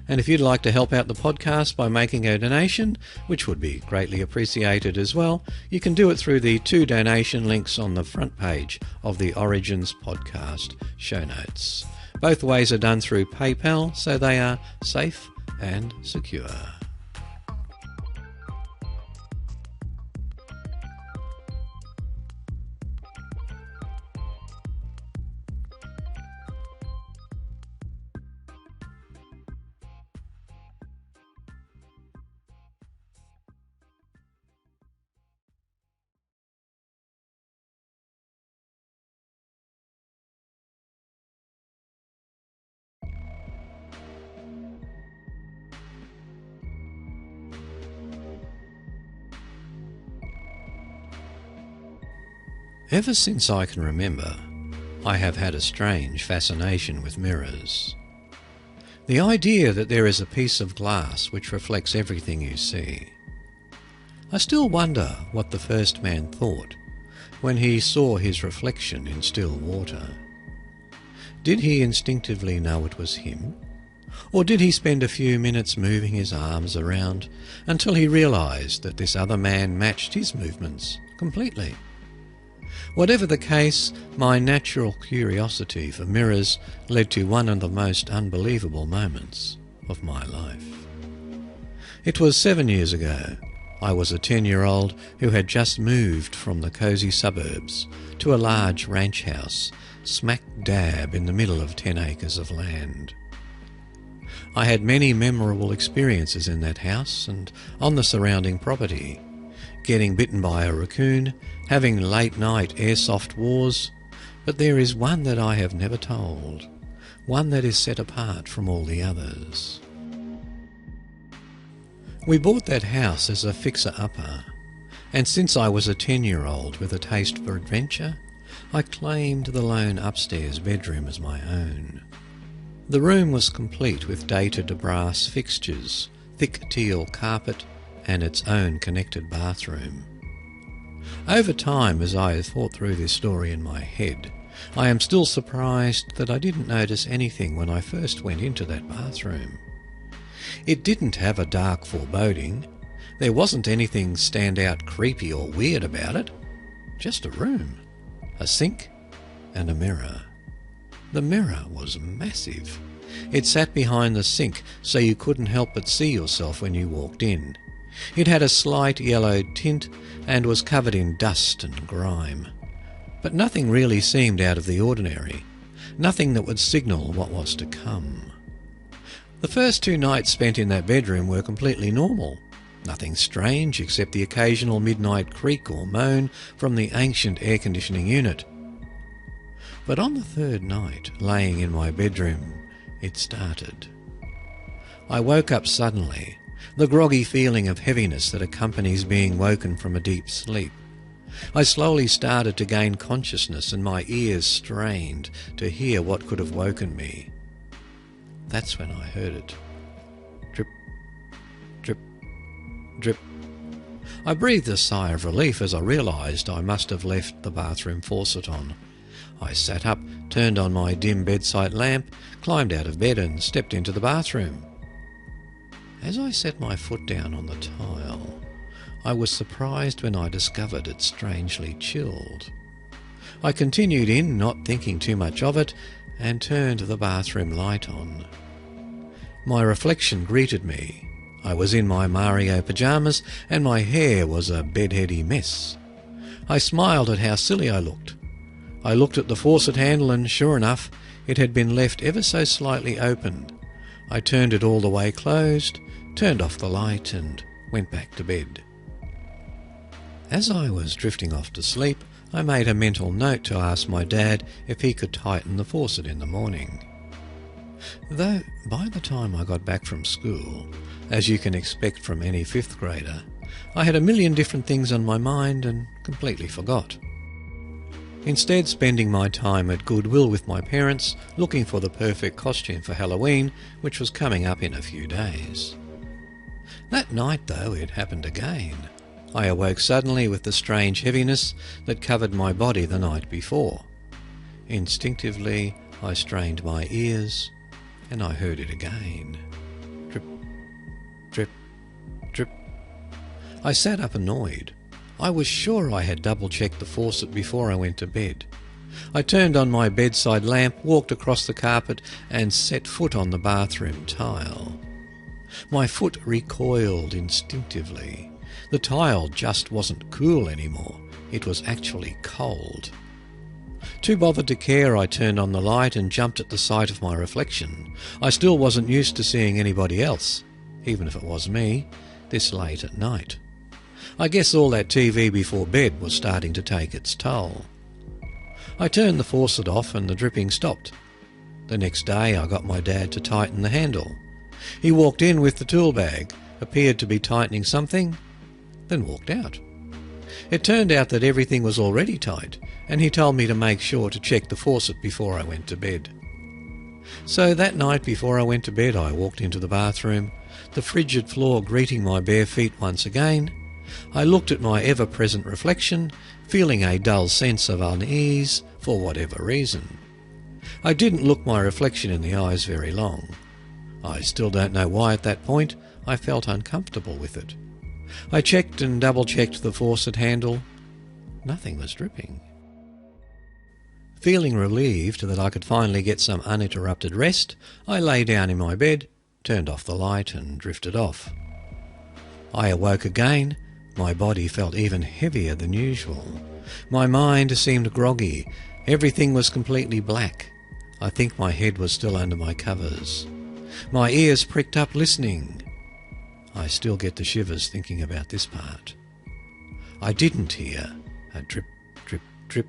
And if you'd like to help out the podcast by making a donation, which would be greatly appreciated as well, you can do it through the 2 donation links on the front page of the Origins podcast show notes. Both ways are done through PayPal, so they are safe and secure. Ever since I can remember, I have had a strange fascination with mirrors. The idea that there is a piece of glass which reflects everything you see. I still wonder what the first man thought when he saw his reflection in still water. Did he instinctively know it was him, Or did he spend a few minutes moving his arms around until he realised that this other man matched his movements completely? Whatever the case, my natural curiosity for mirrors led to one of the most unbelievable moments of my life. It was 7 years ago. I was a 10-year-old who had just moved from the cosy suburbs to a large ranch house smack dab in the middle of 10 acres of land. I had many memorable experiences in that house and on the surrounding property, getting bitten by a raccoon, having late-night airsoft wars, but there is one that I have never told, one that is set apart from all the others. We bought that house as a fixer-upper, and since I was a 10-year-old with a taste for adventure, I claimed the lone upstairs bedroom as my own. The room was complete with dated brass fixtures, thick teal carpet, and its own connected bathroom. Over time, as I have thought through this story in my head, I am still surprised that I didn't notice anything when I first went into that bathroom. It didn't have a dark foreboding. There wasn't anything stand out creepy or weird about it. Just a room, a sink, and a mirror. The mirror was massive. It sat behind the sink, so you couldn't help but see yourself when you walked in. It had a slight yellowed tint and was covered in dust and grime. But nothing really seemed out of the ordinary, nothing that would signal what was to come. The first 2 nights spent in that bedroom were completely normal. Nothing strange except the occasional midnight creak or moan from the ancient air conditioning unit. But on the 3rd night, laying in my bedroom, it started. I woke up suddenly, the groggy feeling of heaviness that accompanies being woken from a deep sleep. I slowly started to gain consciousness and my ears strained to hear what could have woken me. That's when I heard it. Drip, drip, drip. I breathed a sigh of relief as I realised I must have left the bathroom faucet on. I sat up, turned on my dim bedside lamp, climbed out of bed and stepped into the bathroom. As I set my foot down on the tile, I was surprised when I discovered it strangely chilled. I continued in, not thinking too much of it, and turned the bathroom light on. My reflection greeted me. I was in my Mario pyjamas and my hair was a bedheady mess. I smiled at how silly I looked. I looked at the faucet handle and sure enough, it had been left ever so slightly open. I turned it all the way closed, turned off the light and went back to bed. As I was drifting off to sleep, I made a mental note to ask my dad if he could tighten the faucet in the morning. Though by the time I got back from school, as you can expect from any 5th grader, I had a million different things on my mind and completely forgot. Instead, spending my time at Goodwill with my parents, looking for the perfect costume for Halloween, which was coming up in a few days. That night, though, it happened again. I awoke suddenly with the strange heaviness that covered my body the night before. Instinctively, I strained my ears, and I heard it again. Drip, drip, drip. I sat up annoyed. I was sure I had double-checked the faucet before I went to bed. I turned on my bedside lamp, walked across the carpet, and set foot on the bathroom tile. My foot recoiled instinctively. The tile just wasn't cool anymore. It was actually cold. Too bothered to care, I turned on the light and jumped at the sight of my reflection. I still wasn't used to seeing anybody else, even if it was me, this late at night. I guess all that TV before bed was starting to take its toll. I turned the faucet off and the dripping stopped. The next day I got my dad to tighten the handle. He walked in with the tool bag, appeared to be tightening something, then walked out. It turned out that everything was already tight, and he told me to make sure to check the faucet before I went to bed. So that night before I went to bed I walked into the bathroom, the frigid floor greeting my bare feet once again. I looked at my ever-present reflection, feeling a dull sense of unease for whatever reason. I didn't look my reflection in the eyes very long. I still don't know why at that point I felt uncomfortable with it. I checked and double-checked the faucet handle. Nothing was dripping. Feeling relieved that I could finally get some uninterrupted rest, I lay down in my bed, turned off the light and drifted off. I awoke again. My body felt even heavier than usual. My mind seemed groggy. Everything was completely black. I think my head was still under my covers. My ears pricked up listening. I still get the shivers thinking about this part. I didn't hear a drip, drip, drip.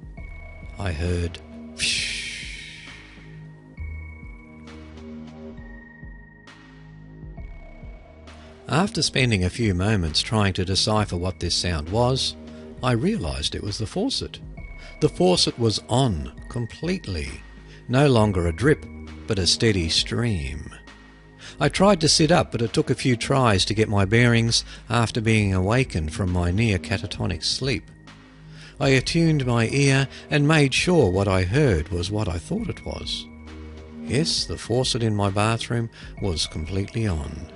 I heard whoosh. After spending a few moments trying to decipher what this sound was, I realised it was the faucet. The faucet was on completely. No longer a drip, but a steady stream. I tried to sit up, but it took a few tries to get my bearings after being awakened from my near catatonic sleep. I attuned my ear and made sure what I heard was what I thought it was. Yes, the faucet in my bathroom was completely on.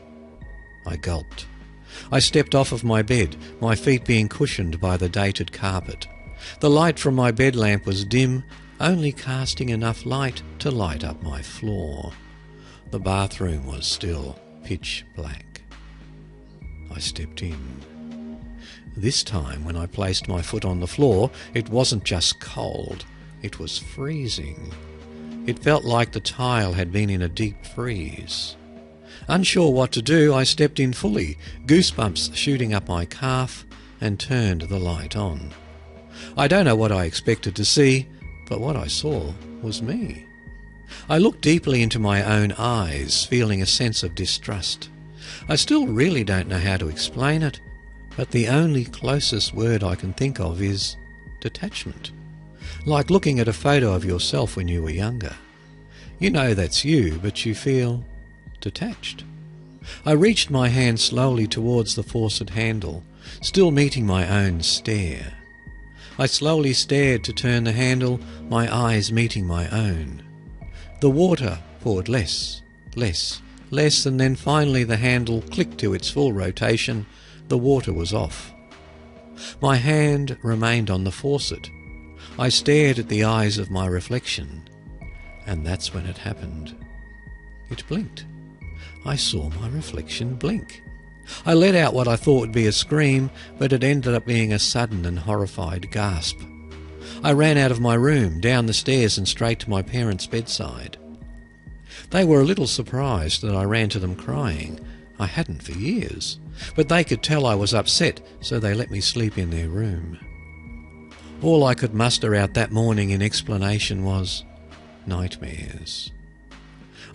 I gulped. I stepped off of my bed, my feet being cushioned by the dated carpet. The light from my bed lamp was dim, only casting enough light to light up my floor. The bathroom was still pitch black. I stepped in. This time, when I placed my foot on the floor, it wasn't just cold, it was freezing. It felt like the tile had been in a deep freeze. Unsure what to do, I stepped in fully, goosebumps shooting up my calf, and turned the light on. I don't know what I expected to see, but what I saw was me. I looked deeply into my own eyes, feeling a sense of distrust. I still really don't know how to explain it, but the only closest word I can think of is detachment. Like looking at a photo of yourself when you were younger. You know that's you, but you feel detached. I reached my hand slowly towards the faucet handle, still meeting my own stare. I slowly stared to turn the handle, my eyes meeting my own. The water poured less, less, less, and then finally the handle clicked to its full rotation. The water was off. My hand remained on the faucet. I stared at the eyes of my reflection, and that's when it happened. It blinked. I saw my reflection blink. I let out what I thought would be a scream, but it ended up being a sudden and horrified gasp. I ran out of my room, down the stairs and straight to my parents' bedside. They were a little surprised that I ran to them crying. I hadn't for years, but they could tell I was upset, so they let me sleep in their room. All I could muster out that morning in explanation was nightmares.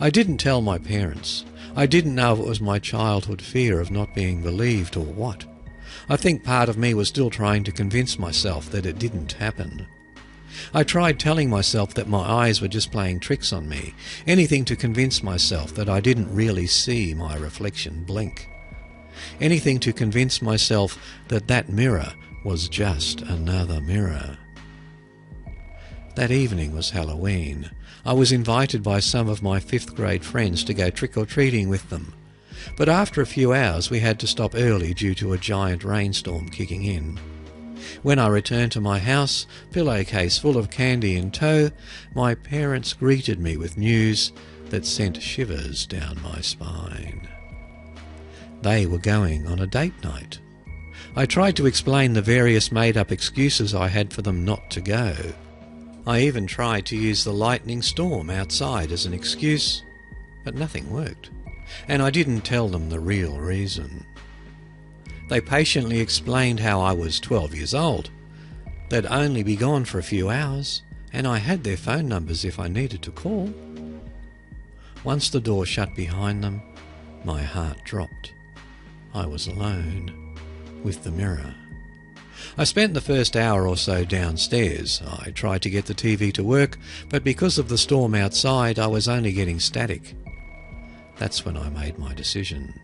I didn't tell my parents. I didn't know if it was my childhood fear of not being believed or what. I think part of me was still trying to convince myself that it didn't happen. I tried telling myself that my eyes were just playing tricks on me, anything to convince myself that I didn't really see my reflection blink. Anything to convince myself that that mirror was just another mirror. That evening was Halloween. I was invited by some of my 5th grade friends to go trick-or-treating with them. But after a few hours we had to stop early due to a giant rainstorm kicking in. When I returned to my house, pillowcase full of candy in tow, my parents greeted me with news that sent shivers down my spine. They were going on a date night. I tried to explain the various made-up excuses I had for them not to go. I even tried to use the lightning storm outside as an excuse, but nothing worked, and I didn't tell them the real reason. They patiently explained how I was 12 years old. They'd only be gone for a few hours, and I had their phone numbers if I needed to call. Once the door shut behind them, my heart dropped. I was alone, with the mirror. I spent the first hour or so downstairs. I tried to get the TV to work, but because of the storm outside, I was only getting static. That's when I made my decision.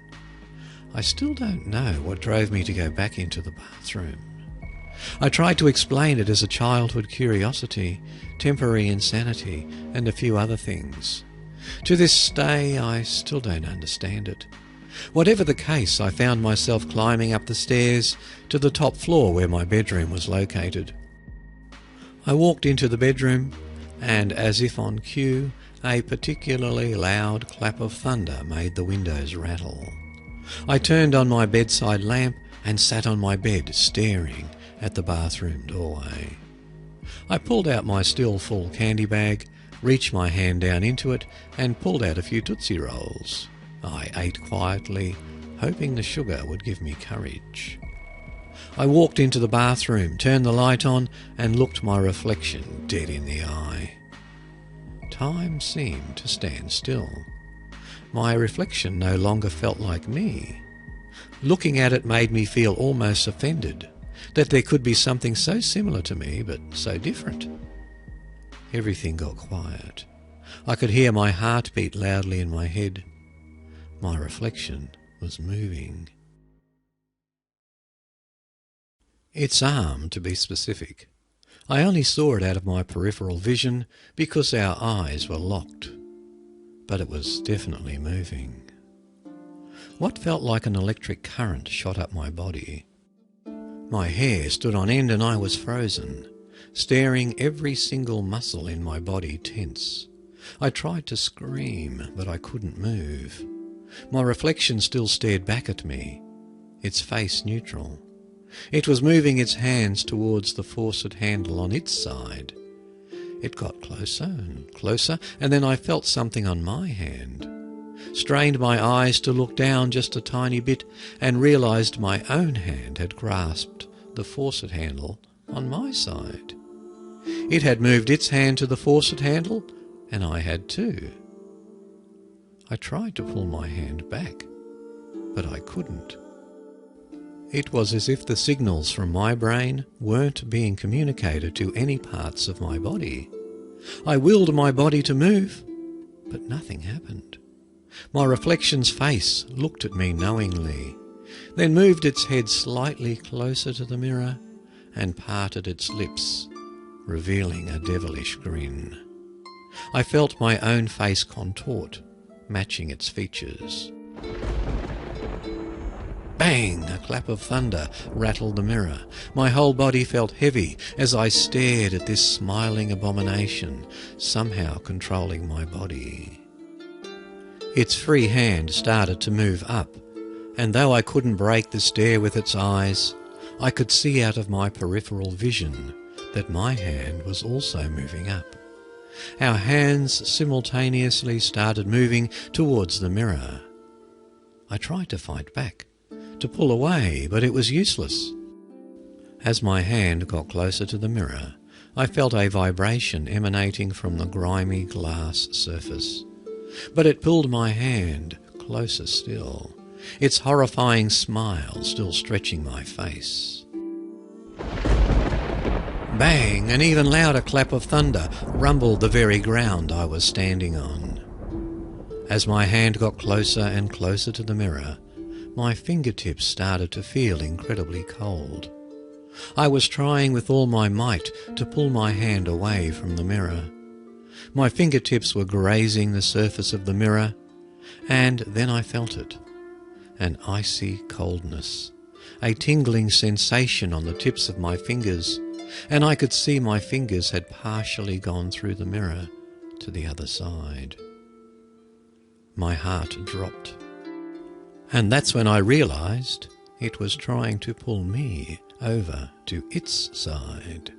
I still don't know what drove me to go back into the bathroom. I tried to explain it as a childhood curiosity, temporary insanity, and a few other things. To this day, I still don't understand it. Whatever the case, I found myself climbing up the stairs to the top floor where my bedroom was located. I walked into the bedroom, and as if on cue, a particularly loud clap of thunder made the windows rattle. I turned on my bedside lamp and sat on my bed staring at the bathroom doorway. I pulled out my still full candy bag, reached my hand down into it and pulled out a few Tootsie Rolls. I ate quietly, hoping the sugar would give me courage. I walked into the bathroom, turned the light on and looked my reflection dead in the eye. Time seemed to stand still. My reflection no longer felt like me. Looking at it made me feel almost offended that there could be something so similar to me but so different. Everything got quiet. I could hear my heart beat loudly in my head. My reflection was moving. Its arm, to be specific. I only saw it out of my peripheral vision because our eyes were locked. But it was definitely moving. What felt like an electric current shot up my body. My hair stood on end and I was frozen, staring every single muscle in my body tense. I tried to scream, but I couldn't move. My reflection still stared back at me, its face neutral. It was moving its hands towards the faucet handle on its side. It got closer and closer, and then I felt something on my hand. Strained my eyes to look down just a tiny bit and realised my own hand had grasped the faucet handle on my side. It had moved its hand to the faucet handle, and I had too. I tried to pull my hand back, but I couldn't. It was as if the signals from my brain weren't being communicated to any parts of my body. I willed my body to move, but nothing happened. My reflection's face looked at me knowingly, then moved its head slightly closer to the mirror and parted its lips, revealing a devilish grin. I felt my own face contort, matching its features. Bang! A clap of thunder rattled the mirror. My whole body felt heavy as I stared at this smiling abomination, somehow controlling my body. Its free hand started to move up, and though I couldn't break the stare with its eyes, I could see out of my peripheral vision that my hand was also moving up. Our hands simultaneously started moving towards the mirror. I tried to fight back, to pull away, but it was useless. As my hand got closer to the mirror, I felt a vibration emanating from the grimy glass surface. But it pulled my hand closer still, its horrifying smile still stretching my face. Bang! An even louder clap of thunder rumbled the very ground I was standing on. As my hand got closer and closer to the mirror, my fingertips started to feel incredibly cold. I was trying with all my might to pull my hand away from the mirror. My fingertips were grazing the surface of the mirror, and then I felt it. An icy coldness, a tingling sensation on the tips of my fingers, and I could see my fingers had partially gone through the mirror to the other side. My heart dropped. And that's when I realised it was trying to pull me over to its side.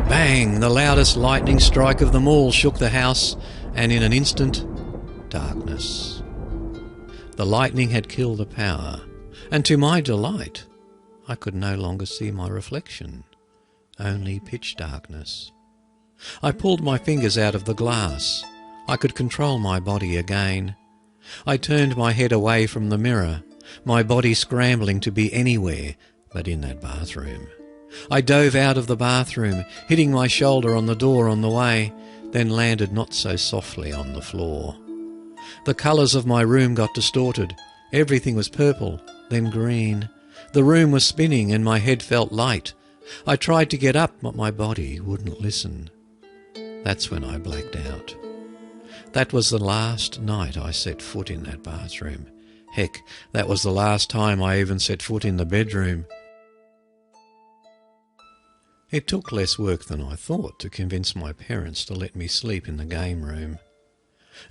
Bang! The loudest lightning strike of them all shook the house, and in an instant, darkness. The lightning had killed the power, and to my delight, I could no longer see my reflection, only pitch darkness. I pulled my fingers out of the glass. I could control my body again. I turned my head away from the mirror, my body scrambling to be anywhere but in that bathroom. I dove out of the bathroom, hitting my shoulder on the door on the way, then landed not so softly on the floor. The colours of my room got distorted. Everything was purple, then green. The room was spinning and my head felt light I tried to get up, but my body wouldn't listen. That's when I blacked out. That was the last night I set foot in that bathroom. Heck, that was the last time I even set foot in the bedroom. It took less work than I thought to convince my parents to let me sleep in the game room.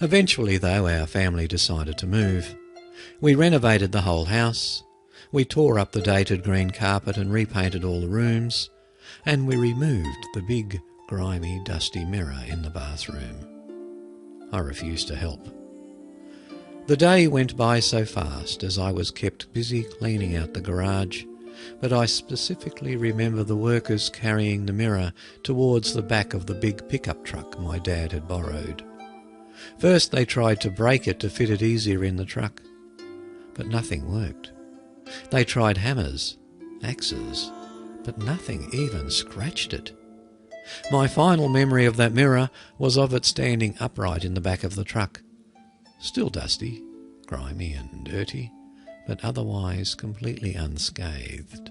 Eventually, though, our family decided to move. We renovated the whole house. We tore up the dated green carpet and repainted all the rooms. And we removed the big, grimy, dusty mirror in the bathroom. I refused to help. The day went by so fast as I was kept busy cleaning out the garage, but I specifically remember the workers carrying the mirror towards the back of the big pickup truck my dad had borrowed. First they tried to break it to fit it easier in the truck, but nothing worked. They tried hammers, axes, but nothing even scratched it. My final memory of that mirror was of it standing upright in the back of the truck, still dusty, grimy and dirty, but otherwise completely unscathed.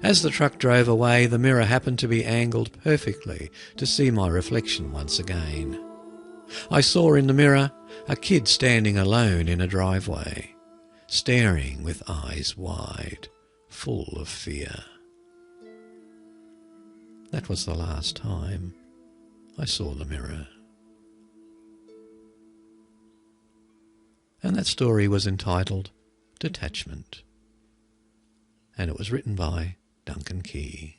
As the truck drove away, the mirror happened to be angled perfectly to see my reflection once again. I saw in the mirror a kid standing alone in a driveway, staring with eyes wide, full of fear. That was the last time I saw the mirror. And that story was entitled Detachment, and it was written by Duncan Key.